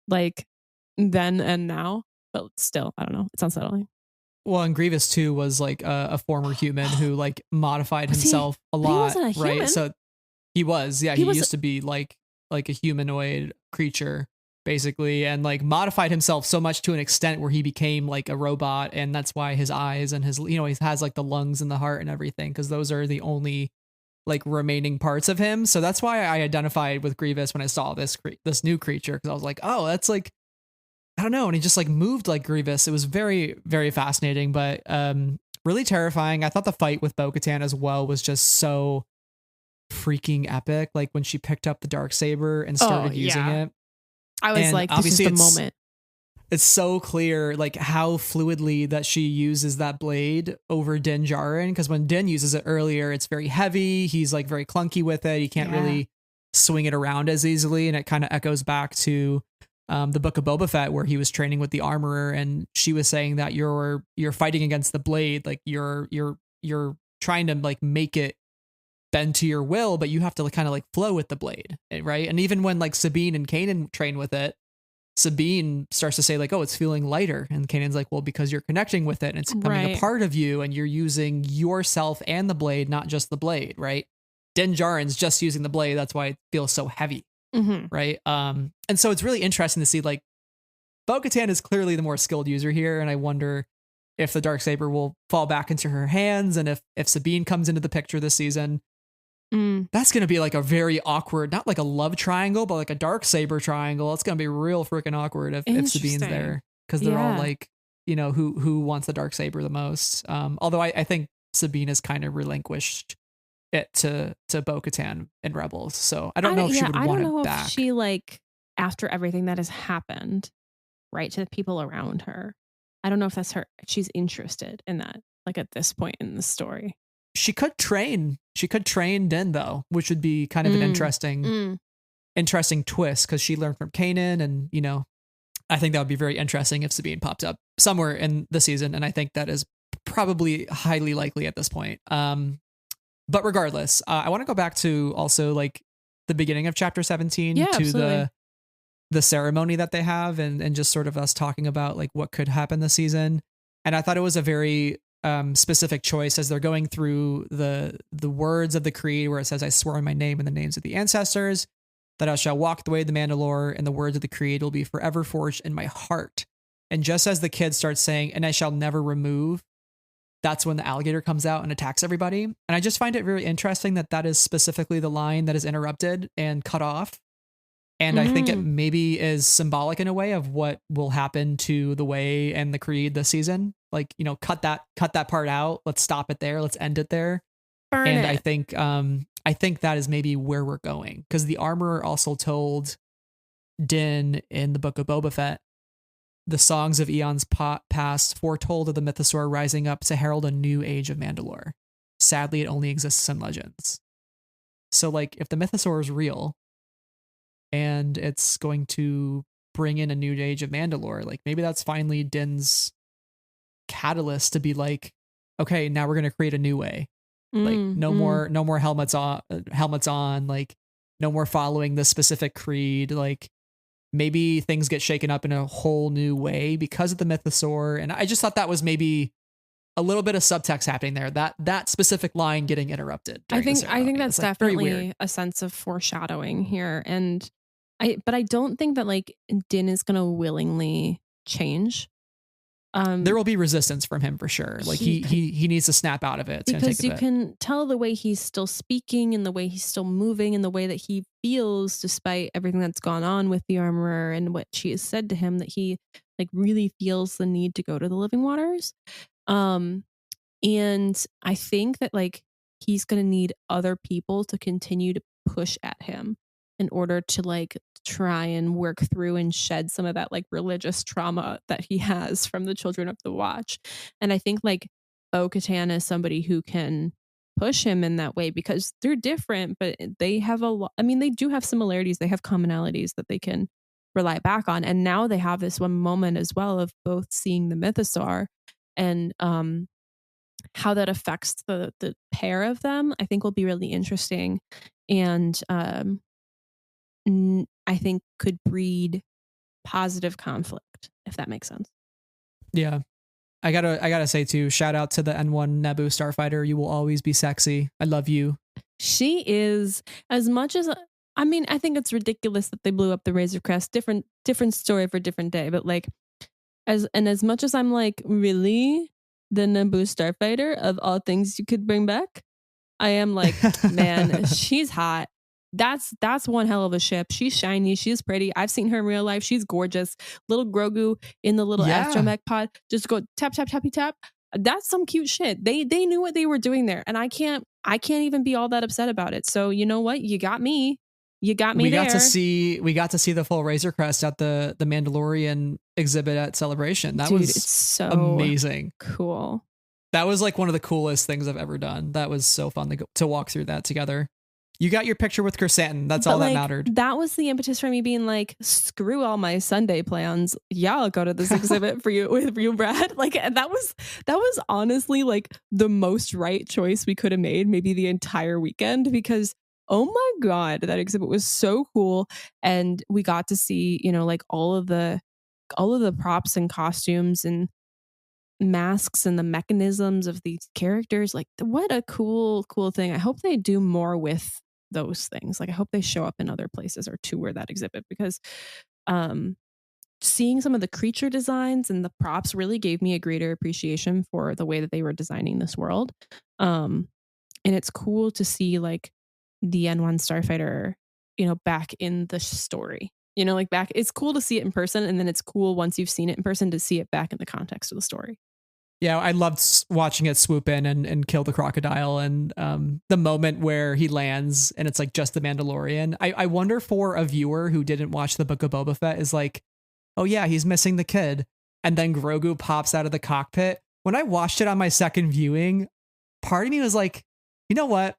like then and now. But still, I don't know. It's unsettling.
Well, and Grievous too was like a former human who like modified himself a lot,
he wasn't a human.
right? So he was, he used to be like a humanoid creature basically, and like modified himself so much to an extent where he became like a robot, and that's why his eyes and his, you know, he has like the lungs and the heart and everything, because those are the only like remaining parts of him. So that's why I identified with Grievous when I saw this new creature, because I was like, oh, that's like, I don't know, and he just like moved like Grievous. It was very, very fascinating, but really terrifying. I thought the fight with Bo-Katan as well was just so freaking epic. Like when she picked up the Darksaber and started using it.
I was like, this is the moment.
It's so clear like how fluidly that she uses that blade over Din Djarin, because when Din uses it earlier, it's very heavy. He's like very clunky with it. He can't really swing it around as easily, and it kind of echoes back to the Book of Boba Fett, where he was training with the armorer, and she was saying that you're fighting against the blade, like you're trying to like make it bend to your will, but you have to kind of like flow with the blade, right? And even when like Sabine and Kanan train with it, Sabine starts to say like, oh, it's feeling lighter, and Kanan's like, well, because you're connecting with it and it's becoming a part of you, and you're using yourself and the blade, not just the blade, right? Din Djarin's just using the blade, that's why it feels so heavy. Right. And so it's really interesting to see like Bo-Katan is clearly the more skilled user here, and I wonder if the Darksaber will fall back into her hands, and if Sabine comes into the picture this season. That's going to be like a very awkward, not like a love triangle, but like a Darksaber triangle. It's going to be real freaking awkward if Sabine's there, because they're all like, you know, who wants the Darksaber the most. Although I think Sabine has kind of relinquished it to Bo-Katan in Rebels, so I don't know if she would want it back.
If she like, after everything that has happened, right, to the people around her, I don't know if that's her. She's interested in that. like at this point in the story.
She could train Din though, which would be kind of an interesting twist, because she learned from Kanan, and I think that would be very interesting if Sabine popped up somewhere in the season, and I think that is probably highly likely at this point. But regardless, I want to go back to also like the beginning of chapter 17 to
absolutely.
the ceremony that they have, and just sort of us talking about like what could happen this season. And I thought it was a very specific choice as they're going through the words of the creed, where it says, "I swear on my name and the names of the ancestors that I shall walk the way of the Mandalore, and the words of the creed will be forever forged in my heart." And just as the kids start saying, "and I shall never remove," that's when the alligator comes out and attacks everybody. And I just find it very interesting that that is specifically the line that is interrupted and cut off. And I think it maybe is symbolic in a way of what will happen to the way and the creed this season. Like, cut that part out. Let's stop it there. Let's end it there.
Burn
and
it.
I think that is maybe where we're going, because the armorer also told Din in the book of Boba Fett, the songs of eons past foretold of the mythosaur rising up to herald a new age of Mandalore. Sadly, it only exists in legends. So like, if the mythosaur is real and it's going to bring in a new age of Mandalore, like maybe that's finally Din's catalyst to be like, okay, now we're going to create a new way. Like no more helmets on, like no more following the specific creed. Like maybe things get shaken up in a whole new way because of the mythosaur. And I just thought that was maybe a little bit of subtext happening there, that specific line getting interrupted.
I think that's definitely a sense of foreshadowing here. And but I don't think that like Din is going to willingly change.
There will be resistance from him for sure. Like he needs to snap out of it. It's
because you can tell the way he's still speaking and the way he's still moving and the way that he feels despite everything that's gone on with the armorer and what she has said to him, that he like really feels the need to go to the living waters. And I think that like he's going to need other people to continue to push at him in order to like try and work through and shed some of that like religious trauma that he has from the Children of the Watch. And I think like Bo-Katan is somebody who can push him in that way, because they're different, but they have a lot. I mean, they do have similarities. They have commonalities that they can rely back on. And now they have this one moment as well of both seeing the mythosaur and how that affects the pair of them. I think will be really interesting. And I think could breed positive conflict, if that makes sense.
Yeah. I gotta say too, shout out to the N1 Naboo starfighter. You will always be sexy. I love you.
She is, as much as, I mean, I think it's ridiculous that they blew up the Razor Crest. Different story for different day. But like, as much as I'm like, really, the Naboo starfighter of all things you could bring back, I am like, man, she's hot. That's one hell of a ship. She's shiny. She's pretty. I've seen her in real life. She's gorgeous. Little Grogu in the little astromech pod. Just go tap, tap, tappy, tap. That's some cute shit. They knew what they were doing there. And I can't even be all that upset about it. So you know what? You got me. We got to see the full Razor Crest at the Mandalorian exhibit at Celebration. That was it's so
amazing.
Cool.
That was like one of the coolest things I've ever done. That was so fun to walk through that together. You got your picture with Chrysanthemum. That's all that mattered.
That was the impetus for me being like, screw all my Sunday plans. Yeah, I'll go to this exhibit for you, Brad. Like that was honestly like the most right choice we could have made maybe the entire weekend, because oh my God, that exhibit was so cool. And we got to see, like all of the props and costumes and masks and the mechanisms of these characters. Like what a cool thing. I hope they do more with those things. Like I hope they show up in other places or tour that exhibit, because seeing some of the creature designs and the props really gave me a greater appreciation for the way that they were designing this world. And it's cool to see like the N1 starfighter, back in the story, like back. It's cool to see it in person, and then it's cool once you've seen it in person to see it back in the context of the story.
Yeah, I loved watching it swoop in and kill the crocodile, and the moment where he lands and it's like just the Mandalorian. I wonder for a viewer who didn't watch the Book of Boba Fett is like, oh yeah, he's missing the kid. And then Grogu pops out of the cockpit. when I watched it on my second viewing, part of me was like, you know what?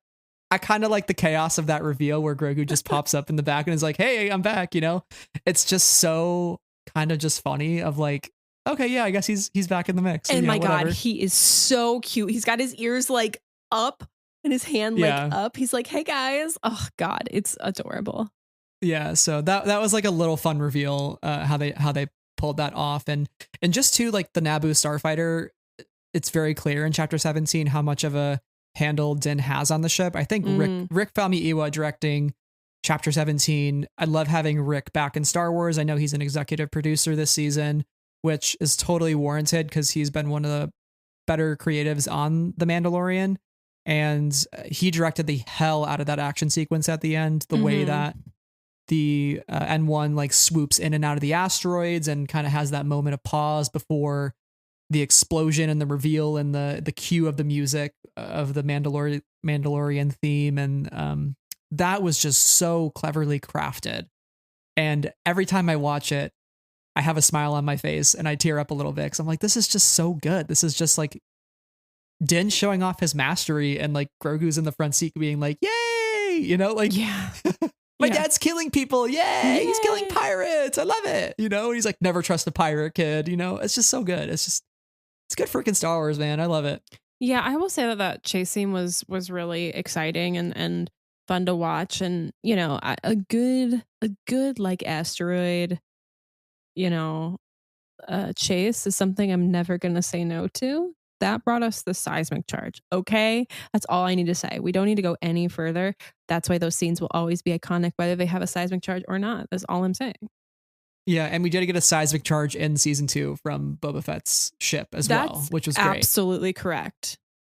I kind of like the chaos of that reveal where Grogu just pops up in the back and is like, hey, I'm back. You know, it's just so kind of just funny of like, okay, yeah, I guess he's back in the mix.
And
yeah,
my
whatever.
God, he is so cute. He's got his ears like up and his hand like up. He's like, hey guys. Oh God, it's adorable.
Yeah. So that was like a little fun reveal, how they pulled that off. And just to like the Naboo starfighter, it's very clear in chapter 17 how much of a handle Din has on the ship. I think Rick Famuyiwa directing chapter 17. I love having Rick back in Star Wars. I know he's an executive producer this season, which is totally warranted because he's been one of the better creatives on The Mandalorian. And he directed the hell out of that action sequence at the end, the way that the N1 like swoops in and out of the asteroids and kind of has that moment of pause before the explosion and the reveal and the cue of the music of the Mandalorian theme. And that was just so cleverly crafted. And every time I watch it, I have a smile on my face and I tear up a little bit because I'm like, this is just so good. This is just like Din showing off his mastery and like Grogu's in the front seat being like, yay, you know, like,
yeah.
My dad's killing people. Yay, he's killing pirates. I love it. You know, he's like, never trust a pirate, kid. You know, it's just so good. It's good freaking Star Wars, man. I love it.
Yeah, I will say that chase scene was really exciting and fun to watch. And, you know, a good like asteroid, you know, chase is something I'm never going to say no to. That brought us the seismic charge. Okay. That's all I need to say. We don't need to go any further. That's why those scenes will always be iconic, whether they have a seismic charge or not. That's all I'm saying.
Yeah. And we did get a seismic charge in season 2 from Boba Fett's ship as well, which was great.
Absolutely correct.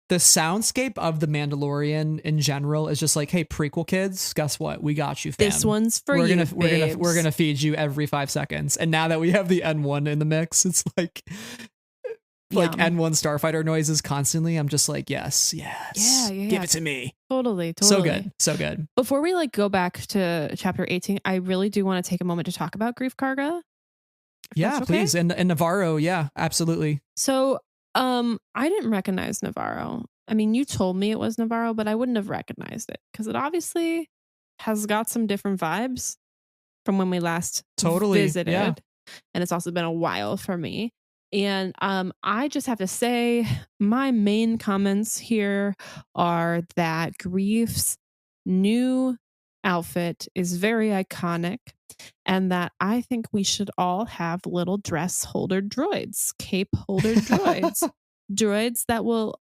The soundscape of The Mandalorian in general is just like, hey, prequel kids, guess what? We got you, fam.
This one's for
we're
you,
we're gonna feed you every 5 seconds. And now that we have the N1 in the mix, it's like N1 starfighter noises constantly. I'm just like, yes. Yeah. Give it to me.
Totally.
So good.
Before we like go back to chapter 18, I really do want to take a moment to talk about Grief Karga.
Yeah, please. And Navarro. Yeah, absolutely.
So, I didn't recognize Navarro. I mean, you told me it was Navarro, but I wouldn't have recognized it because it obviously has got some different vibes from when we last visited. Yeah. And it's also been a while for me. And I just have to say my main comments here are that Grief's new outfit is very iconic and that I think we should all have little dress holder droids, cape holder droids, droids that will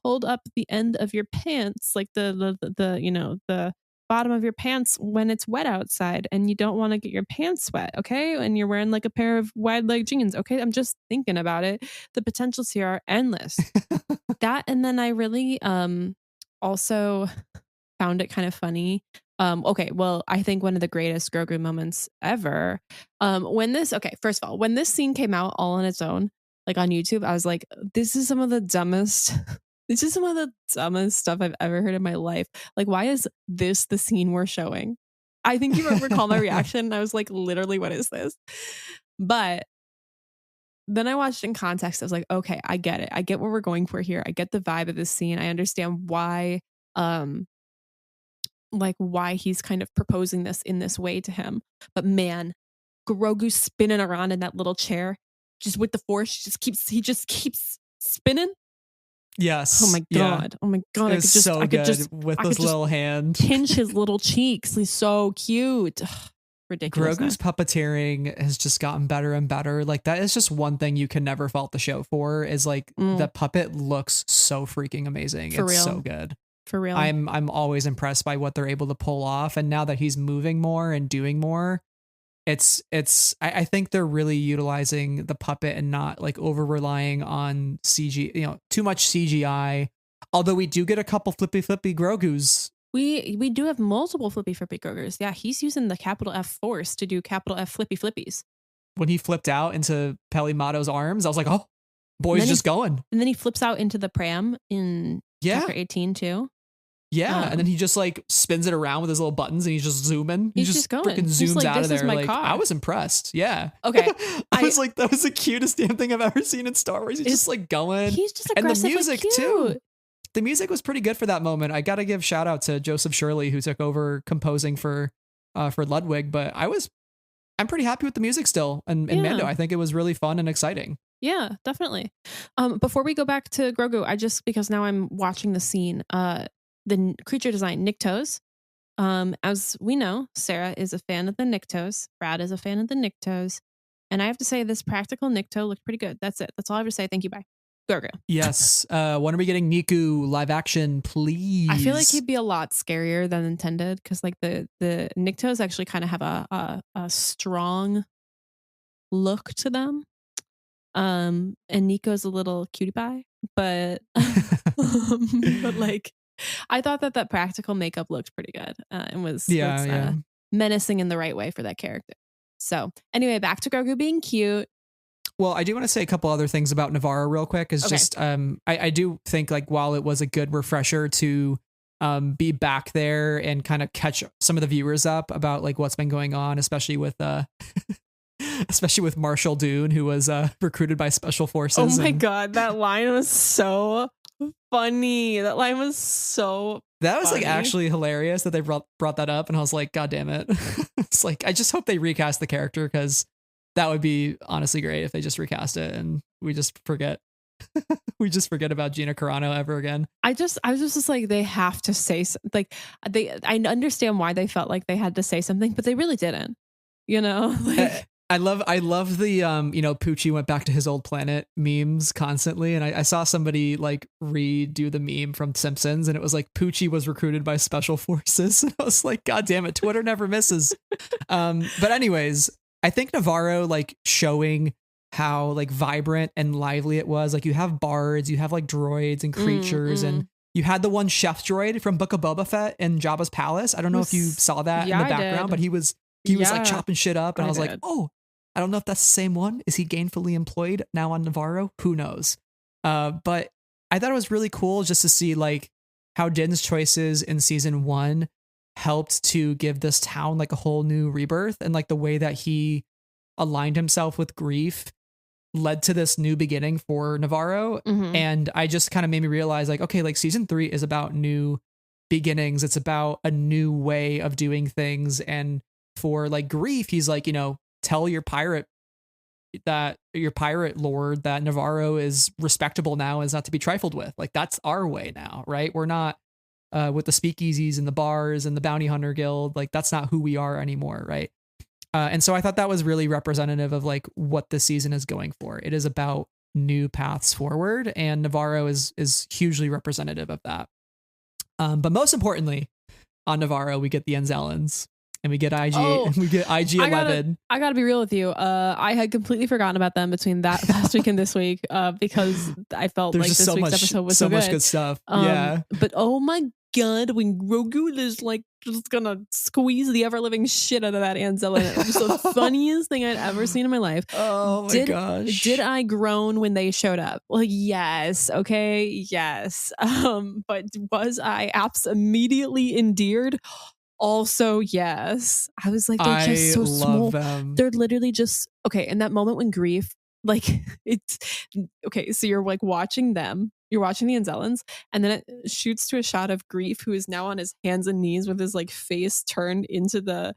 hold up the end of your pants, like the you know, the bottom of your pants when it's wet outside and you don't want to get your pants wet, okay? And you're wearing like a pair of wide leg jeans, okay? I'm just thinking about it. The potentials here are endless. That, and then I really also found it kind of funny. Okay, well, I think one of the greatest Grogu moments ever. First of all, when this scene came out all on its own, like on YouTube, I was like, this is some of the dumbest stuff I've ever heard in my life. Like, why is this the scene we're showing? I think you recall my reaction. I was like, literally, what is this? But then I watched in context. I was like, okay, I get it. I get what we're going for here. I get the vibe of this scene. I understand why, why he's kind of proposing this in this way to him. But man, Grogu spinning around in that little chair, just with the Force, he just keeps spinning.
Yes.
Oh my God. Yeah. Oh my God.
It was I could just with his little hand
pinch his little cheeks. He's so cute. Ugh, ridiculous.
Grogu's puppeteering has just gotten better and better. Like that is just one thing you can never fault the show for is like the puppet looks so freaking amazing.
For
it's
real.
So good.
For real.
I'm always impressed by what they're able to pull off. And now that he's moving more and doing more, I think they're really utilizing the puppet and not like over relying on CG, you know, too much CGI. Although we do get a couple flippy Grogus.
We do have multiple flippy Grogus. Yeah, he's using the capital F Force to do capital F flippies.
When he flipped out into Peli Motto's arms, I was like, oh, boy's just going.
And then he flips out into the pram in chapter 18 too.
Yeah, and then he just like spins it around with his little buttons, and he's just zooming. He
He's
just
just going.
freaking
He's
zooms
like,
out of
"This is
there.
my
Like
car."
I was impressed. Yeah.
Okay.
I was like, that was the cutest damn thing I've ever seen in Star Wars. He's just like going.
He's just
And the
aggressively
music
cute.
too. The music was pretty good for that moment. I got to give shout out to Joseph Shirley, who took over composing for Ludwig. But I'm pretty happy with the music still. And in Mando, I think it was really fun and exciting.
Yeah, definitely. Before we go back to Grogu, because now I'm watching the scene, the creature design, Niktos. As we know, Sarah is a fan of the Niktos. Brad is a fan of the Niktos. And I have to say, this practical Nikto looked pretty good. That's it. That's all I have to say. Thank you. Bye. Grogu.
Yes. When are we getting Niku live action, please?
I feel like he'd be a lot scarier than intended, because like the Niktos actually kind of have a strong look to them. And Nico's a little cutie pie, but but like I thought that practical makeup looked pretty good and was menacing in the right way for that character. So anyway, back to Grogu being cute.
Well, I do want to say a couple other things about Navarro real quick. Is just I do think like while it was a good refresher to be back there and kind of catch some of the viewers up about like what's been going on, especially with Marshall Dune, who was recruited by Special Forces.
Oh my God, that line was so funny. That line was so
That was
funny.
like actually hilarious that they brought that up, and I was like, God damn it. It's like, I just hope they recast the character, because that would be honestly great if they just recast it and we just forget. We just forget about Gina Carano ever again. I was just like, they have to say like I understand why they felt like they had to say something, but they really didn't. You know, like I love the Poochie went back to his old planet memes constantly, and I saw somebody like redo the meme from Simpsons, and it was like Poochie was recruited by Special Forces, and I was like, God damn it, Twitter never misses. But anyways, I think Navarro like showing how like vibrant and lively it was. Like you have bards, you have like droids and creatures, and you had the one chef droid from Book of Boba Fett in Jabba's palace. I don't know if you saw that in the background, but he was like chopping shit up, and I was like, oh, I don't know if that's the same one. Is he gainfully employed now on Navarro? Who knows? But I thought it was really cool just to see like how Din's choices in season 1 helped to give this town like a whole new rebirth, and like the way that he aligned himself with grief led to this new beginning for Navarro. And I just kind of made me realize like, okay, like season 3 is about new beginnings. It's about a new way of doing things. And for like grief, he's like, tell your pirate lord that Navarro is respectable now, is not to be trifled with. Like that's our way now, right? We're not with the speakeasies and the bars and the bounty hunter guild. Like that's not who we are anymore, right? And so I thought that was really representative of like what this season is going for. It is about new paths forward, and Navarro is hugely representative of that. But most importantly, on Navarro, we get the Anzellans. And we get IG-11.
I gotta be real with you. I had completely forgotten about them between that last week and this week, because I felt like this week's episode was so
much good stuff. Yeah.
But oh my God, when Grogu is like just gonna squeeze the ever living shit out of that Anzellan, it was the funniest thing I'd ever seen in my life.
Oh my gosh.
Did I groan when they showed up? Well, yes. Okay. Yes. But was I immediately endeared? Also, yes. I was like, they're just so small.
Them.
They're literally just okay. In that moment when grief, like it's okay. So you're like watching them. You're watching the Anzellans, and then it shoots to a shot of Grief, who is now on his hands and knees with his like face turned into the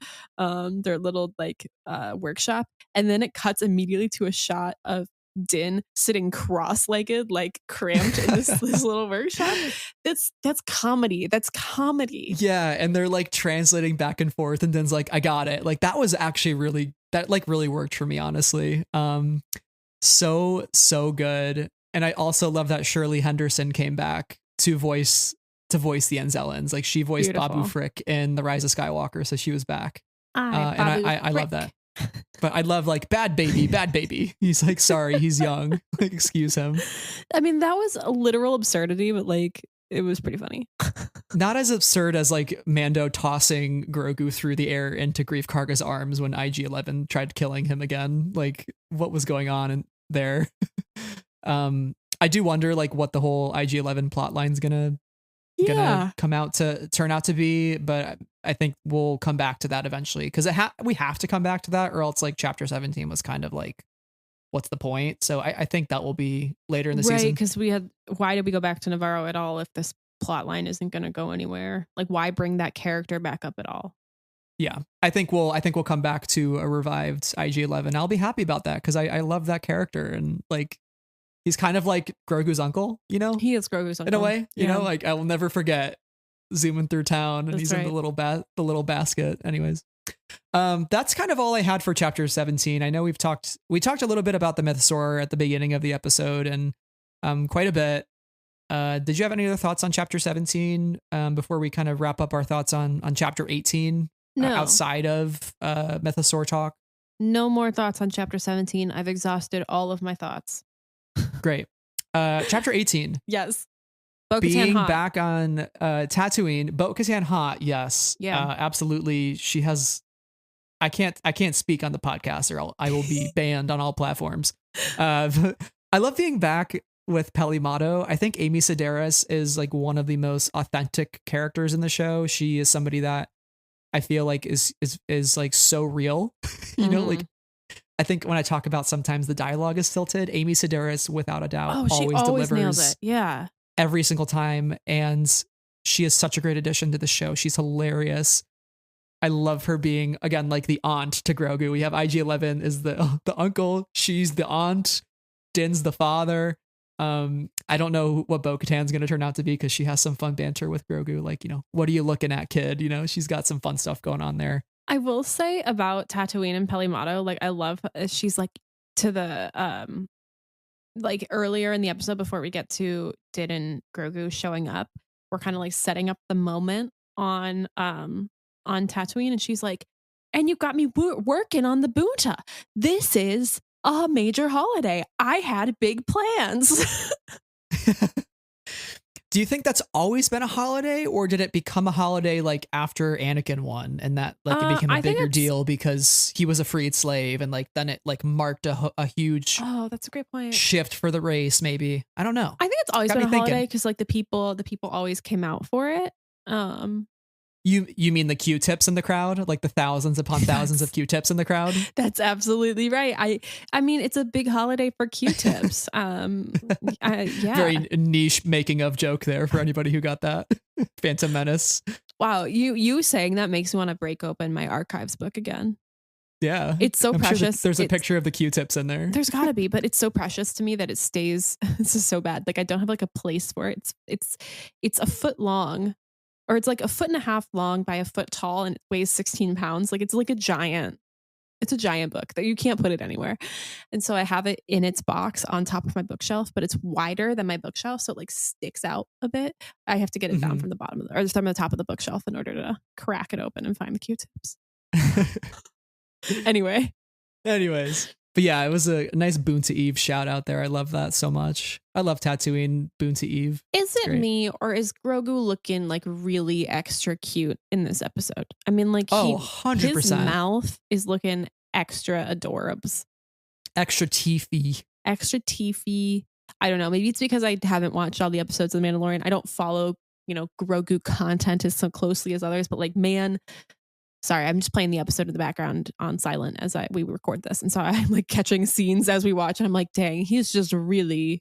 their little like workshop, and then it cuts immediately to a shot of Din sitting cross-legged, like cramped in this little workshop. That's comedy. That's comedy.
Yeah, and they're like translating back and forth, and Din's like, I got it. Like that was actually really worked for me, honestly. So good. And I also love that Shirley Henderson came back to voice the Anzellans. Like she voiced Babu Frick in The Rise of Skywalker, so she was back. And I love that. But I love like bad baby. He's like, sorry, he's young. Like, excuse him.
I mean, that was a literal absurdity, but like it was pretty funny.
Not as absurd as like Mando tossing Grogu through the air into Grief Karga's arms when IG-11 tried killing him again. Like what was going on in there? I do wonder like what the whole IG-11 plot line's gonna gonna turn out to be, but I think we'll come back to that eventually because we have to come back to that, or else like chapter 17 was kind of like, what's the point? So I think that will be later in the season.
Right, because why did we go back to Navarro at all if this plot line isn't going to go anywhere? Like, why bring that character back up at all?
Yeah, I think we'll come back to a revived IG-11. I'll be happy about that because I love that character, and like he's kind of like Grogu's uncle, you know?
He is Grogu's uncle
in a way, you know. Like I will never forget zooming through town, and he's in the little basket. Anyways, that's kind of all I had for chapter 17. I know we talked a little bit about the mythosaur at the beginning of the episode, and quite a bit. Did you have any other thoughts on chapter 17 before we kind of wrap up our thoughts on chapter 18?
No.
Outside of mythosaur talk?
No more thoughts on chapter 17. I've exhausted all of my thoughts.
Great. Chapter 18.
Yes.
Being back on Tatooine, Bo-Katan hot. Yes.
Yeah.
Absolutely. She has. I can't speak on the podcast, or I will be banned on all platforms. I love being back with Peli Motto. I think Amy Sedaris is like one of the most authentic characters in the show. She is somebody that I feel like is like so real. You know, like I think when I talk about sometimes the dialogue is tilted, Amy Sedaris without a doubt
always
delivers
nails it. Yeah.
Every single time, and she is such a great addition to the show. She's hilarious. I love her being, again, like the aunt to Grogu. We have IG-11 is the uncle. She's the aunt. Din's the father. I don't know what Bo-Katan's going to turn out to be because she has some fun banter with Grogu. Like, you know, what are you looking at, kid? You know, she's got some fun stuff going on there.
I will say about Tatooine and Peli Motto, like I love she's like to the like earlier in the episode before we get to Din and Grogu showing up, we're kind of like setting up the moment on Tatooine, and she's like, and you got me working on the Boonta. This is a major holiday. I had big plans.
Do you think that's always been a holiday, or did it become a holiday like after Anakin won, and that like it became a bigger deal because he was a freed slave, and like then it like marked a huge
that's a great point
shift for the race? Maybe, I don't know.
I think it's always been a holiday because like the people always came out for it.
You mean the Q-tips in the crowd, like the thousands upon thousands of Q-tips in the crowd?
That's absolutely right. I mean, it's a big holiday for Q-tips. Yeah.
Very niche making of joke there for anybody who got that. Phantom Menace.
Wow, you saying that makes me want to break open my archives book again.
Yeah,
it's so precious.
Sure there's a picture of the Q-tips in there.
There's got to be, but it's so precious to me that it stays. This is so bad. Like I don't have like a place for it. It's a foot long. Or it's like a 1.5 feet long by a foot tall, and it weighs 16 pounds. Like it's a giant book that you can't put it anywhere. And so I have it in its box on top of my bookshelf, but it's wider than my bookshelf. So it like sticks out a bit. I have to get it down from the bottom or from the top of the bookshelf in order to crack it open and find the Q-tips. Anyways.
But yeah, it was a nice Boonta Eve shout out there. I love that so much. I love Tatooine, Boonta Eve.
Is it me, or is Grogu looking like really extra cute in this episode? I mean, like
100%.
His mouth is looking extra adorbs.
Extra teethy.
I don't know. Maybe it's because I haven't watched all the episodes of The Mandalorian. I don't follow, Grogu content as so closely as others, but like, man, sorry, I'm just playing the episode in the background on silent as we record this. And so I'm like catching scenes as we watch, and I'm like, dang, he's just really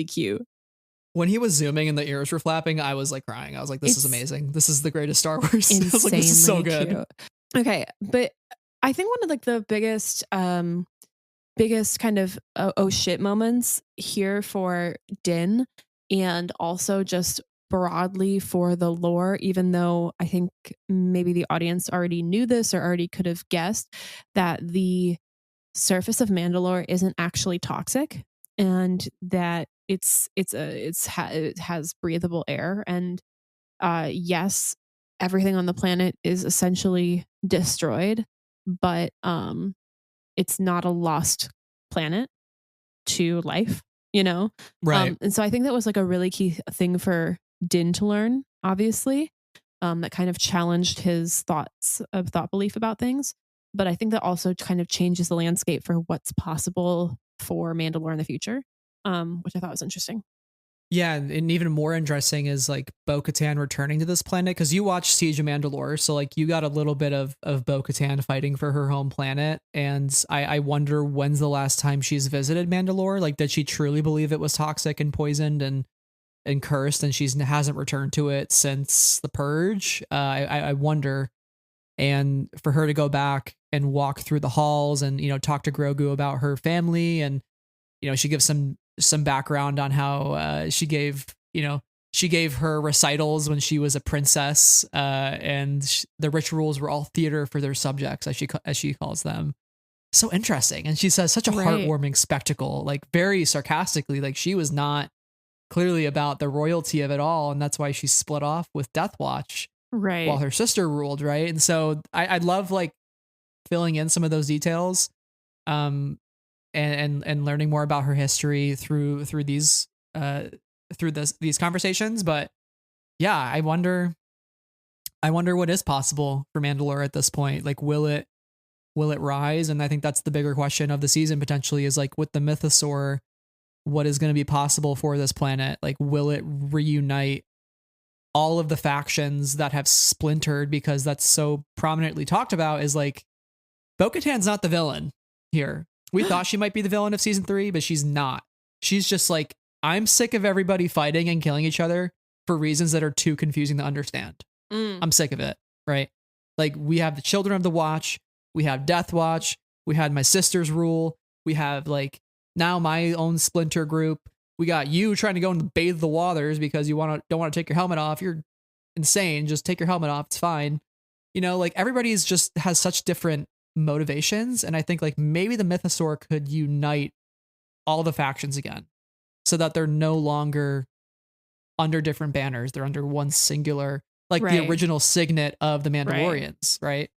cute.
When he was zooming and the ears were flapping, I was like crying. I was like, this is amazing. This is the greatest Star Wars. I was like, this is so good.
Cute. Okay. But I think one of like the biggest kind of oh shit moments here for Din, and also just broadly for the lore, even though I think maybe the audience already knew this or already could have guessed that the surface of Mandalore isn't actually toxic, and that it has breathable air, and yes, everything on the planet is essentially destroyed, but it's not a lost planet to life,
right?
And so I think that was like a really key thing for Din to learn, obviously, that kind of challenged his thought belief about things. But I think that also kind of changes the landscape for what's possible for Mandalore in the future, which I thought was interesting.
Yeah, and even more interesting is like Bo-Katan returning to this planet, because you watched Siege of Mandalore, so like you got a little bit of Bo-Katan fighting for her home planet, and I wonder when's the last time she's visited Mandalore. Like, did she truly believe it was toxic and poisoned and cursed, and hasn't returned to it since the Purge? I wonder, and for her to go back and walk through the halls and talk to Grogu about her family, and she gives some background on how she gave her recitals when she was a princess, and the rituals were all theater for their subjects, as she calls them. So interesting. And she says such a heartwarming spectacle, like very sarcastically, like she was not clearly about the royalty of it all, and that's why she split off with Death Watch,
right,
while her sister ruled, right? And so I love like filling in some of those details, and learning more about her history through these conversations. But yeah, I wonder what is possible for Mandalore at this point. Like, will it rise? And I think that's the bigger question of the season potentially, is like, with the mythosaur, what is going to be possible for this planet? Like, will it reunite all of the factions that have splintered? Because that's so prominently talked about, is like, Bo-Katan's not the villain here. We thought she might be the villain of season 3, but she's not. She's just like, I'm sick of everybody fighting and killing each other for reasons that are too confusing to understand. I'm sick of it, right? Like, we have the Children of the Watch, we have Death Watch, we had my sister's rule, we have like now my own splinter group. We got you trying to go and bathe the waters because you don't want to take your helmet off. You're insane. Just take your helmet off. It's fine. Like, everybody's just has such different motivations, and I think like maybe the mythosaur could unite all the factions again, so that they're no longer under different banners. They're under one singular, like the original signet of the Mandalorians, right?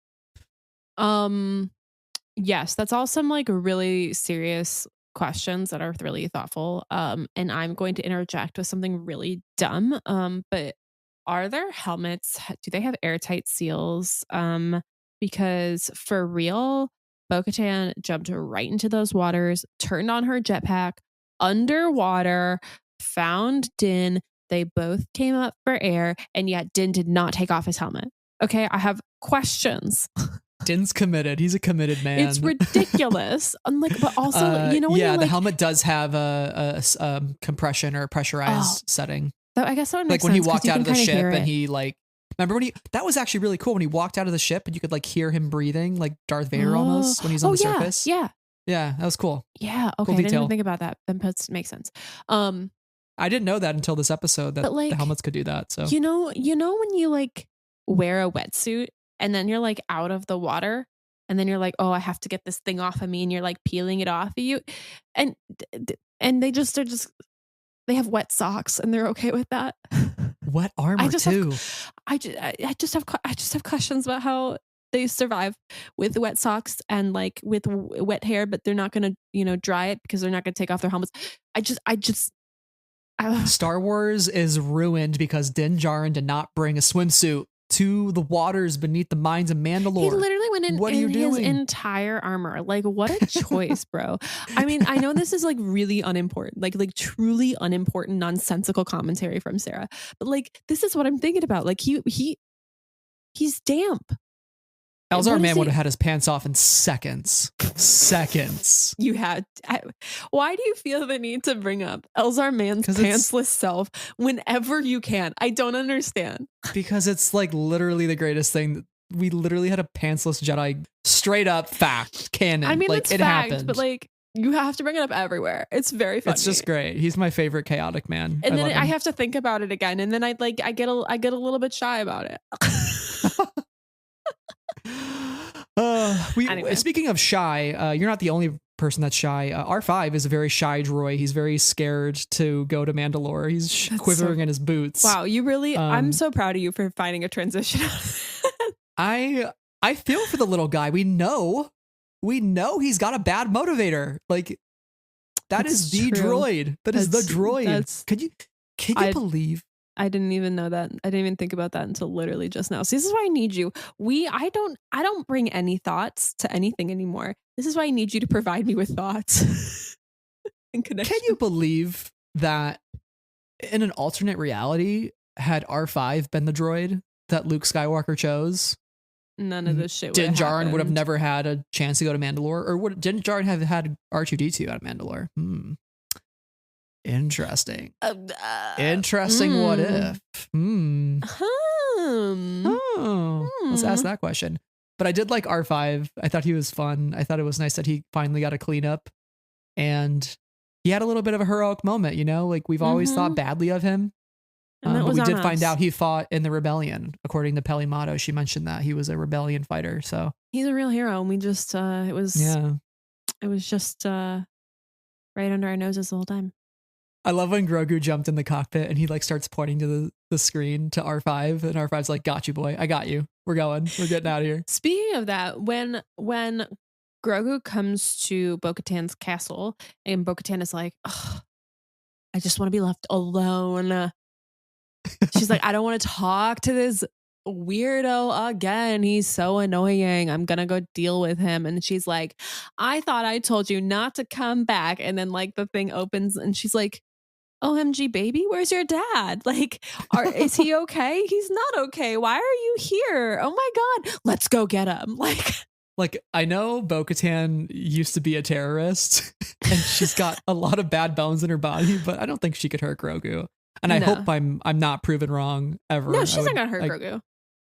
Yes, that's all some like really serious questions that are really thoughtful. And I'm going to interject with something really dumb. But are their helmets, do they have airtight seals? Because for real, Bo-Katan jumped right into those waters, turned on her jetpack, underwater, found Din. They both came up for air, and yet Din did not take off his helmet. Okay, I have questions.
Din's committed. He's a committed man.
It's ridiculous. But also,
the helmet does have a compression or pressurized setting.
I guess that would make
like when
sense,
he walked out of the ship and he like. Remember when that was actually really cool when he walked out of the ship and you could like hear him breathing like Darth Vader almost when he's on the surface.
Yeah.
Yeah, that was cool.
Yeah. Okay.
Cool
I didn't even think about that. That makes sense.
I didn't know that until this episode that the helmets could do that. So
you know when you like wear a wetsuit and then you're like out of the water and then you're like, oh, I have to get this thing off of me, and you're like peeling it off of you, and they have wet socks and they're okay with that.
Wet armor too.
I just have questions about how they survive with wet socks and like with wet hair, but they're not going to, dry it because they're not going to take off their helmets.
Star Wars is ruined because Din Djarin did not bring a swimsuit to the waters beneath the Mines of Mandalore.
He literally went in his entire armor. Like, what a choice, bro. I mean, I know this is like really unimportant, like truly unimportant, nonsensical commentary from Sarah, but like, this is what I'm thinking about. Like, he's damp.
Elzar Man would have had his pants off in seconds.
You had. Why do you feel the need to bring up Elzar Man's pantsless self whenever you can? I don't understand.
Because it's like literally the greatest thing. We literally had a pantsless Jedi. Straight up fact, canon.
I mean,
like,
it's
it
fact,
happened.
but like, you have to bring it up everywhere. It's very funny.
It's just great. He's my favorite chaotic man.
And then I have to think about it again, and then I get a little bit shy about it.
Anyway. Speaking of shy, you're not the only person that's shy. R5 is a very shy droid. He's very scared to go to Mandalore. He's quivering in his boots.
Wow, you really, I'm so proud of you for finding a transition.
I feel for the little guy. We know he's got a bad motivator. Like, that's is the true. Droid. That's the droid. Can you believe?
I didn't even know that. I didn't even think about that until literally just now. See, this is why I need you. I don't bring any thoughts to anything anymore. This is why I need you to provide me with thoughts and connection.
Can you believe that in an alternate reality, had R5 been the droid that Luke Skywalker chose,
None of this shit.
Din Djarin would have never had a chance to go to Mandalore, or would Din Djarin have had R2D2 out of Mandalore? Interesting. Interesting. What if? Let's ask that question. But I did like R5. I thought he was fun. I thought it was nice that he finally got a cleanup, and he had a little bit of a heroic moment. You know, like we've always thought badly of him. But we did find out he fought in the rebellion. According to Pelimato, she mentioned that he was a rebellion fighter. So
he's a real hero, and we just it was just right under our noses the whole time.
I love when Grogu jumped in the cockpit and he like starts pointing to the screen to R5, and R5's like, "Got you, boy. I got you. We're going. We're getting out of here."
Speaking of that, when Grogu comes to Bo-Katan's castle, and Bo-Katan is like, "Ugh, I just want to be left alone." She's like, "I don't want to talk to this weirdo again. He's so annoying. I'm gonna go deal with him." And she's like, "I thought I told you not to come back." And then like the thing opens and she's like, "OMG, baby, where's your dad? Like, is he okay? He's not okay. Why are you here? Oh my God, let's go get him."
Like, I know Bo-Katan used to be a terrorist and she's got a lot of bad bones in her body, but I don't think she could hurt Grogu. And I hope I'm not proven wrong ever.
No, she's not gonna hurt Grogu.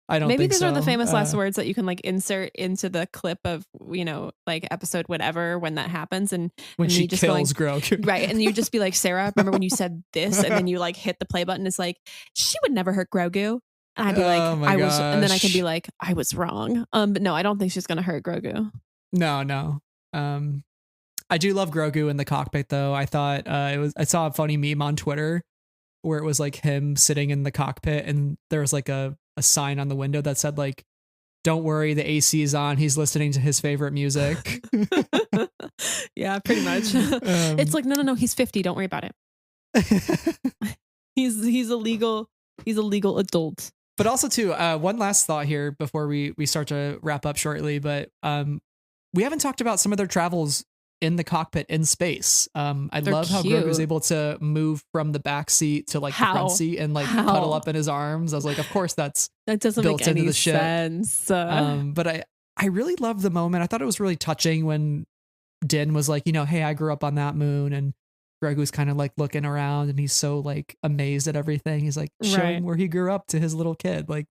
I don't
Maybe
think
these
so.
are the famous last words that you can like insert into the clip of, you know, like episode whatever when that happens, and
when she
just
kills Grogu.
Right. And you just be like, "Sarah, remember when you said this?" And then you like hit the play button. It's like, "She would never hurt Grogu." And I'd be like, "I was," and then I can be like, "I was wrong." But no, I don't think she's gonna hurt Grogu.
No. I do love Grogu in the cockpit though. I thought I saw a funny meme on Twitter where it was like him sitting in the cockpit and there was like a sign on the window that said like, "Don't worry, the AC is on. He's listening to his favorite music."
Yeah, pretty much. It's like, no, he's 50. Don't worry about it. He's a legal adult.
But also too, one last thought here before we start to wrap up shortly, but we haven't talked about some of their travels in the cockpit in space. I love how
cute.
Grogu's able to move from the back seat to like the front seat and like cuddle up in his arms. I was like, of course that
doesn't
built
make any
into the ship.
sense.
But I really loved the moment. I thought it was really touching when Din was like, you know, "Hey, I grew up on that moon," and Grogu's kind of like looking around and he's so like amazed at everything. He's like showing where he grew up to his little kid. Like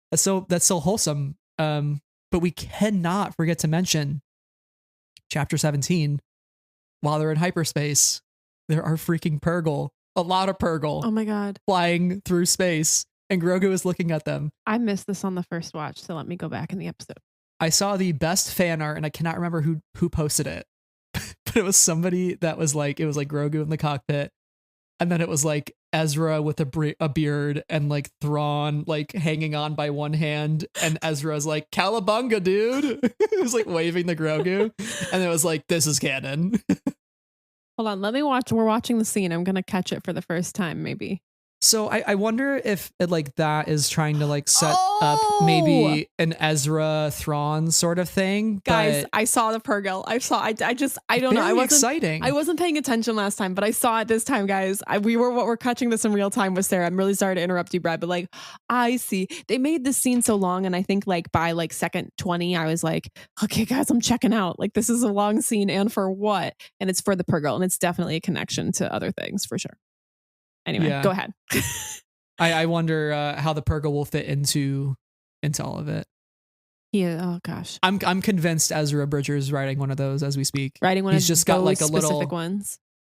that's so wholesome. But we cannot forget to mention Chapter 17, while they're in hyperspace, there are freaking Purgle, a lot of Purgle.
Oh my God.
Flying through space, and Grogu is looking at them.
I missed this on the first watch, so let me go back in the episode.
I saw the best fan art, and I cannot remember who posted it, but it was somebody that was like, it was like Grogu in the cockpit, and then it was like Ezra with a beard and like Thrawn like hanging on by one hand, and Ezra's like, "Cowabunga, dude." He was like waving the Grogu, and it was like, this is canon.
Hold on, let me watch. We're watching the scene. I'm gonna catch it for the first time, maybe.
So I wonder if it, like that is trying to like set up maybe an Ezra Thrawn sort of thing.
Guys, I saw the Purgle. I don't know. I wasn't paying attention last time, but I saw it this time, guys. We're catching this in real time with Sarah. I'm really sorry to interrupt you, Brad, but like I see they made this scene so long, and I think like by like second 20, I was like, okay, guys, I'm checking out. Like this is a long scene, and for what? And it's for the Purgle, and it's definitely a connection to other things for sure. Anyway, go ahead.
I wonder how the Purgle will fit into all of it.
Yeah. Oh gosh.
I'm convinced Ezra Bridger's writing one of those as we speak.
He's just got like a specific ones.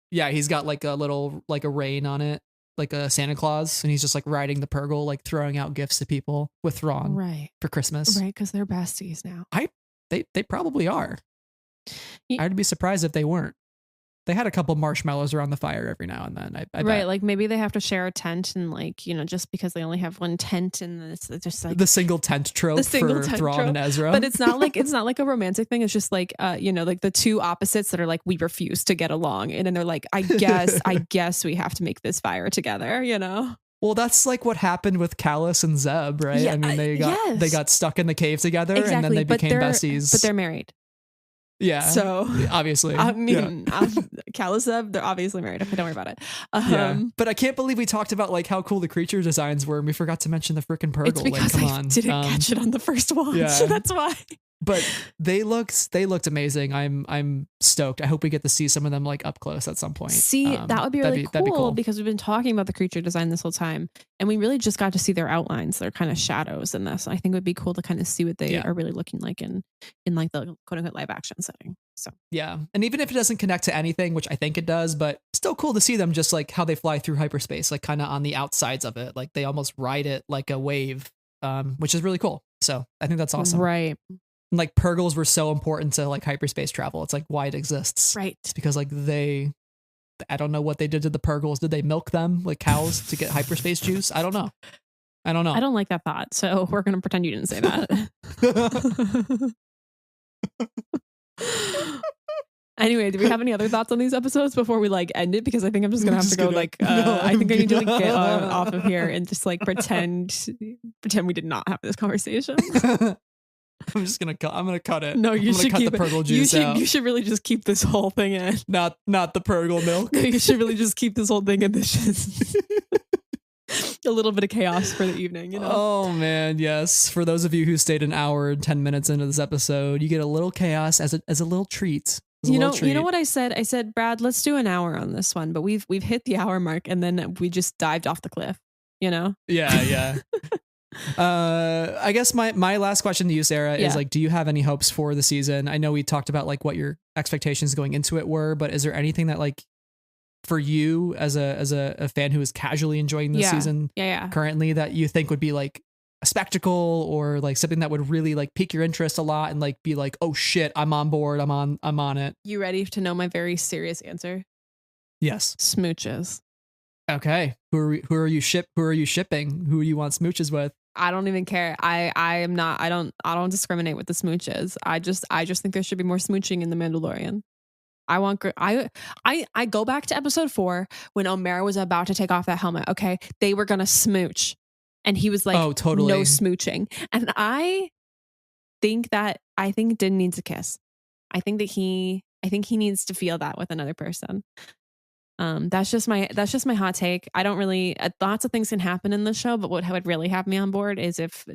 Yeah, he's got like a little like a rain on it, like a Santa Claus, and he's just like riding the Purgle, like throwing out gifts to people with Thrawn for Christmas.
Right, because they're besties now.
They probably are. I'd be surprised if they weren't. They had a couple marshmallows around the fire every now and then. I bet.
Like maybe they have to share a tent, and like, you know, just because they only have one tent, and it's just like
the single tent trope for Thrawn and Ezra.
But it's not like a romantic thing. It's just like you know, like the two opposites that are like, we refuse to get along, and then they're like, I guess we have to make this fire together, you know.
Well, that's like what happened with Callus and Zeb, right?
Yeah,
I mean, they got stuck in the cave together, and then they became besties.
But they're married.
Yeah.
So
obviously.
I mean, Kaliseb, they're obviously married. Okay, don't worry about it.
Yeah. But I can't believe we talked about like how cool the creature designs were and we forgot to mention the freaking Purgle.
It's because
like, come
I
on.
didn't catch it on the first watch.
Yeah.
That's why.
But they looked amazing. I'm stoked. I hope we get to see some of them like up close at some point.
See, that would be really
that'd be
cool because we've been talking about the creature design this whole time, and we really just got to see their outlines. They're kind of shadows in this. I think it would be cool to kind of see what they are really looking like in like the quote unquote live action setting. So
yeah, and even if it doesn't connect to anything, which I think it does, but still cool to see them just like how they fly through hyperspace, like kind of on the outsides of it, like they almost ride it like a wave, which is really cool. So I think that's awesome.
Right.
And like Purgles were so important to like hyperspace travel. It's like why it exists.
Right.
It's because like I don't know what they did to the Purgles. Did they milk them like cows to get hyperspace juice? I don't know. I don't like
that thought. So we're going to pretend you didn't say that. Anyway, do we have any other thoughts on these episodes before we like end it? Because I think I'm just going to have to go like, I think I need to like get off of here and just like pretend we did not have this conversation.
I'm just gonna cut. I'm gonna cut it.
No, you should
cut
keep
the Purgle juice out.
You should really just keep this whole thing in.
Not the Purgle milk.
You should really just keep this whole thing in. This just a little bit of chaos for the evening. You know.
Oh man, yes. For those of you who stayed an hour and 10 minutes into this episode, you get a little chaos as a little treat.
You know what I said? I said, Brad, let's do an hour on this one, but we've hit the hour mark, and then we just dived off the cliff. You know.
Yeah. I guess my last question to you, Sarah, is like, do you have any hopes for the season? I know we talked about like what your expectations going into it were, but is there anything that like for you as a fan who is casually enjoying the season currently that you think would be like a spectacle or like something that would really like pique your interest a lot and like be like, oh shit, I'm on board, I'm on it.
You ready to know my very serious answer?
Yes.
Smooches.
Okay. Who are you shipping? Who do you want smooches with?
I don't even care. I don't discriminate with the smooches. I just think there should be more smooching in the Mandalorian. I go back to episode 4 when Omer was about to take off that helmet. Okay. They were going to smooch and he was like, oh, totally. No smooching. And I think Din needs a kiss. I think he needs to feel that with another person. That's just my hot take. I don't really, lots of things can happen in the show, but what would really have me on board is if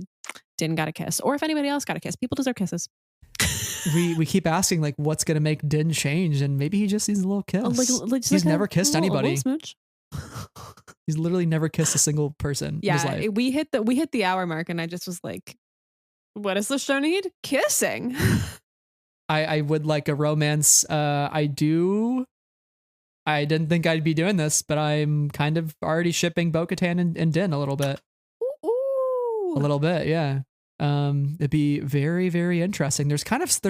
Din got a kiss or if anybody else got a kiss. People deserve kisses.
We keep asking like what's going to make Din change, and maybe he just needs a little kiss. He's never kissed anybody. Smooch. He's literally never kissed a single person.
Yeah,
in his life.
we hit the hour mark, and I just was like, what does the show need? Kissing.
I would like a romance. I didn't think I'd be doing this, but I'm kind of already shipping Bo-Katan and Din a little bit.
Ooh.
A little bit, yeah. It'd be very, very interesting. There's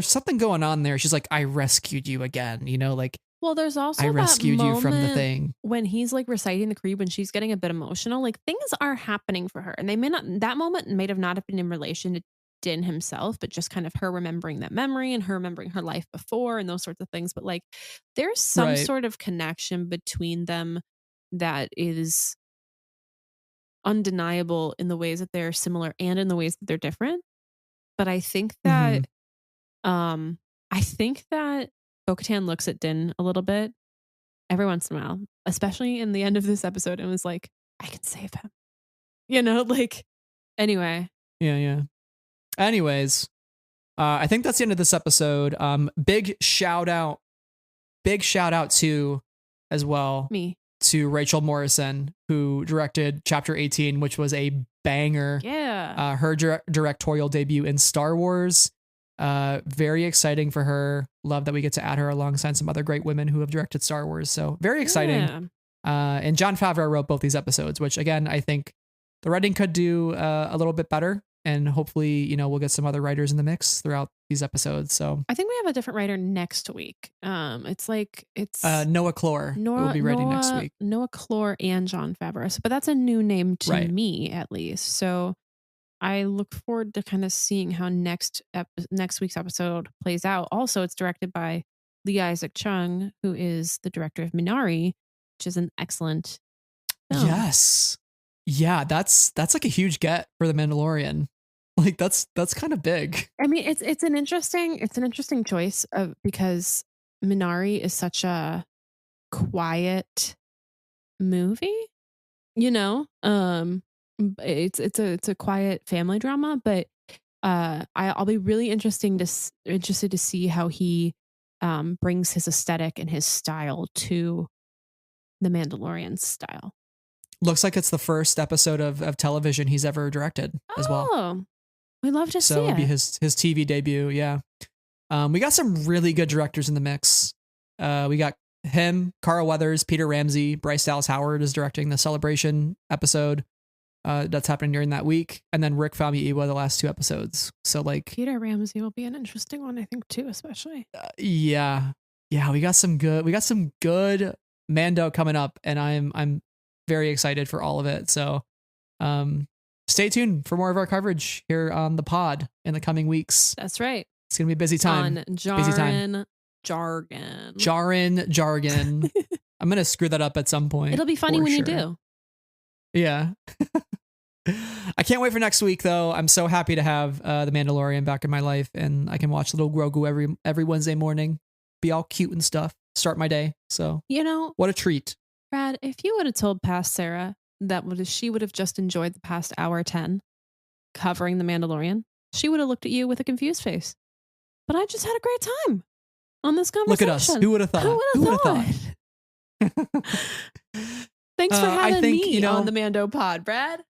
something going on there. She's like, I rescued you again, you know, like.
Well, there's also
I rescued you from the thing.
When he's like reciting the creed, when she's getting a bit emotional, like things are happening for her, and that moment may have not been in relation to Din himself, but just kind of her remembering that memory and her remembering her life before and those sorts of things. But like there's some sort of connection between them that is undeniable in the ways that they're similar and in the ways that they're different. But I think that Bo-Katan looks at Din a little bit every once in a while, especially in the end of this episode, and was like, I can save him. You know, like anyway.
Yeah. Anyways, I think that's the end of this episode. Big shout out to as well to Rachel Morrison, who directed Chapter 18, which was a banger.
Yeah.
Her directorial debut in Star Wars. Very exciting for her. Love that we get to add her alongside some other great women who have directed Star Wars. So very exciting. Yeah. And Jon Favreau wrote both these episodes, which again, I think the writing could do a little bit better. And hopefully, you know, we'll get some other writers in the mix throughout these episodes. So
I think we have a different writer next week. It's
Noah Clore will be writing next week.
Noah Clore and Jon Favreau. But that's a new name to me, at least. So I look forward to kind of seeing how next week's episode plays out. Also, it's directed by Lee Isaac Chung, who is the director of Minari, which is an excellent film.
Yes. Yeah, that's like a huge get for The Mandalorian. Like that's kind of big.
I mean, it's an interesting choice because Minari is such a quiet movie, you know. It's a quiet family drama, but I'll be really interested to see how he brings his aesthetic and his style to the Mandalorian style.
Looks like it's the first episode of television he's ever directed as well.
Oh, we love to see
So
it.
it'll be his TV debut. Yeah. We got some really good directors in the mix. We got him, Carl Weathers, Peter Ramsey, Bryce Dallas Howard is directing the Celebration episode that's happening during that week, and then Rick Famuyiwa the last 2 episodes. So like
Peter Ramsey will be an interesting one, I think, too, especially.
Yeah, we got some good Mando coming up, and I'm very excited for all of it. So stay tuned for more of our coverage here on the pod in the coming weeks.
That's right.
It's gonna be a busy time.
On DJARIN Jargon.
DJARIN Jargon. I'm gonna screw that up at some point.
It'll be funny when you do.
Yeah. I can't wait for next week, though. I'm so happy to have the Mandalorian back in my life, and I can watch little Grogu every Wednesday morning, be all cute and stuff, start my day. So what a treat.
Brad, if you would have told past Sarah that she would have just enjoyed the past hour 10 covering the Mandalorian, she would have looked at you with a confused face. But I just had a great time on this conversation.
Look at us. Who would have thought?
Who would have thought? Thanks for having me on the Mando pod, Brad.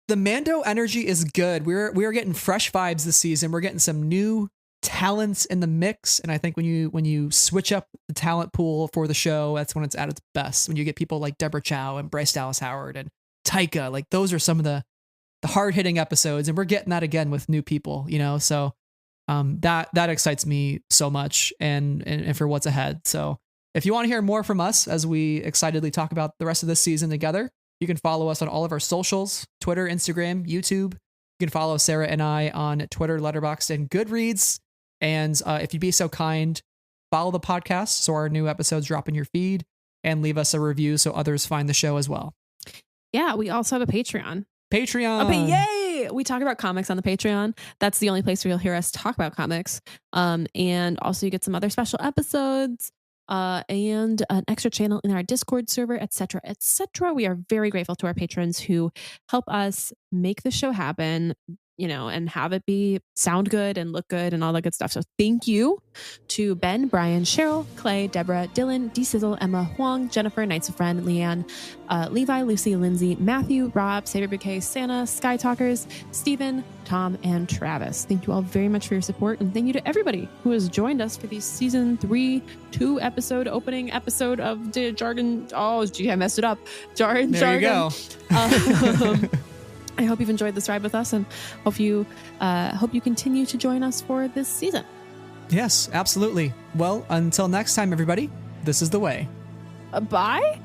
The Mando energy is good. We're getting fresh vibes this season. We're getting some new talents in the mix, and I think when you switch up the talent pool for the show, that's when it's at its best. When you get people like Deborah Chow and Bryce Dallas Howard and Taika, like those are some of the hard hitting episodes, and we're getting that again with new people. So that excites me so much, and for what's ahead. So if you want to hear more from us as we excitedly talk about the rest of this season together, you can follow us on all of our socials: Twitter, Instagram, YouTube. You can follow Sarah and I on Twitter, Letterboxd, and Goodreads. And if you'd be so kind, follow the podcast so our new episodes drop in your feed, and leave us a review so others find the show as well.
Yeah, we also have a Patreon.
Okay,
yay! We talk about comics on the Patreon. That's the only place where you'll hear us talk about comics. And also you get some other special episodes. And an extra channel in our Discord server, etc., etc. We are very grateful to our patrons who help us make the show happen, and have it sound good and look good and all that good stuff. So thank you to Ben, Brian, Cheryl, Clay, Deborah, Dylan, D Sizzle, Emma, Huang, Jennifer, Knights of Friend, Leanne, Levi, Lucy, Lindsay, Matthew, Rob, Saber Bouquet, Santa, Sky Talkers, Stephen, Tom, and Travis. Thank you all very much for your support, and thank you to everybody who has joined us for the season 3 2-episode opening episode of the Jargon. Oh, gee, I messed it up. Jargon.
There you go.
I hope you've enjoyed this ride with us, and hope you continue to join us for this season.
Yes, absolutely. Well, until next time, everybody, this is the way.
Bye.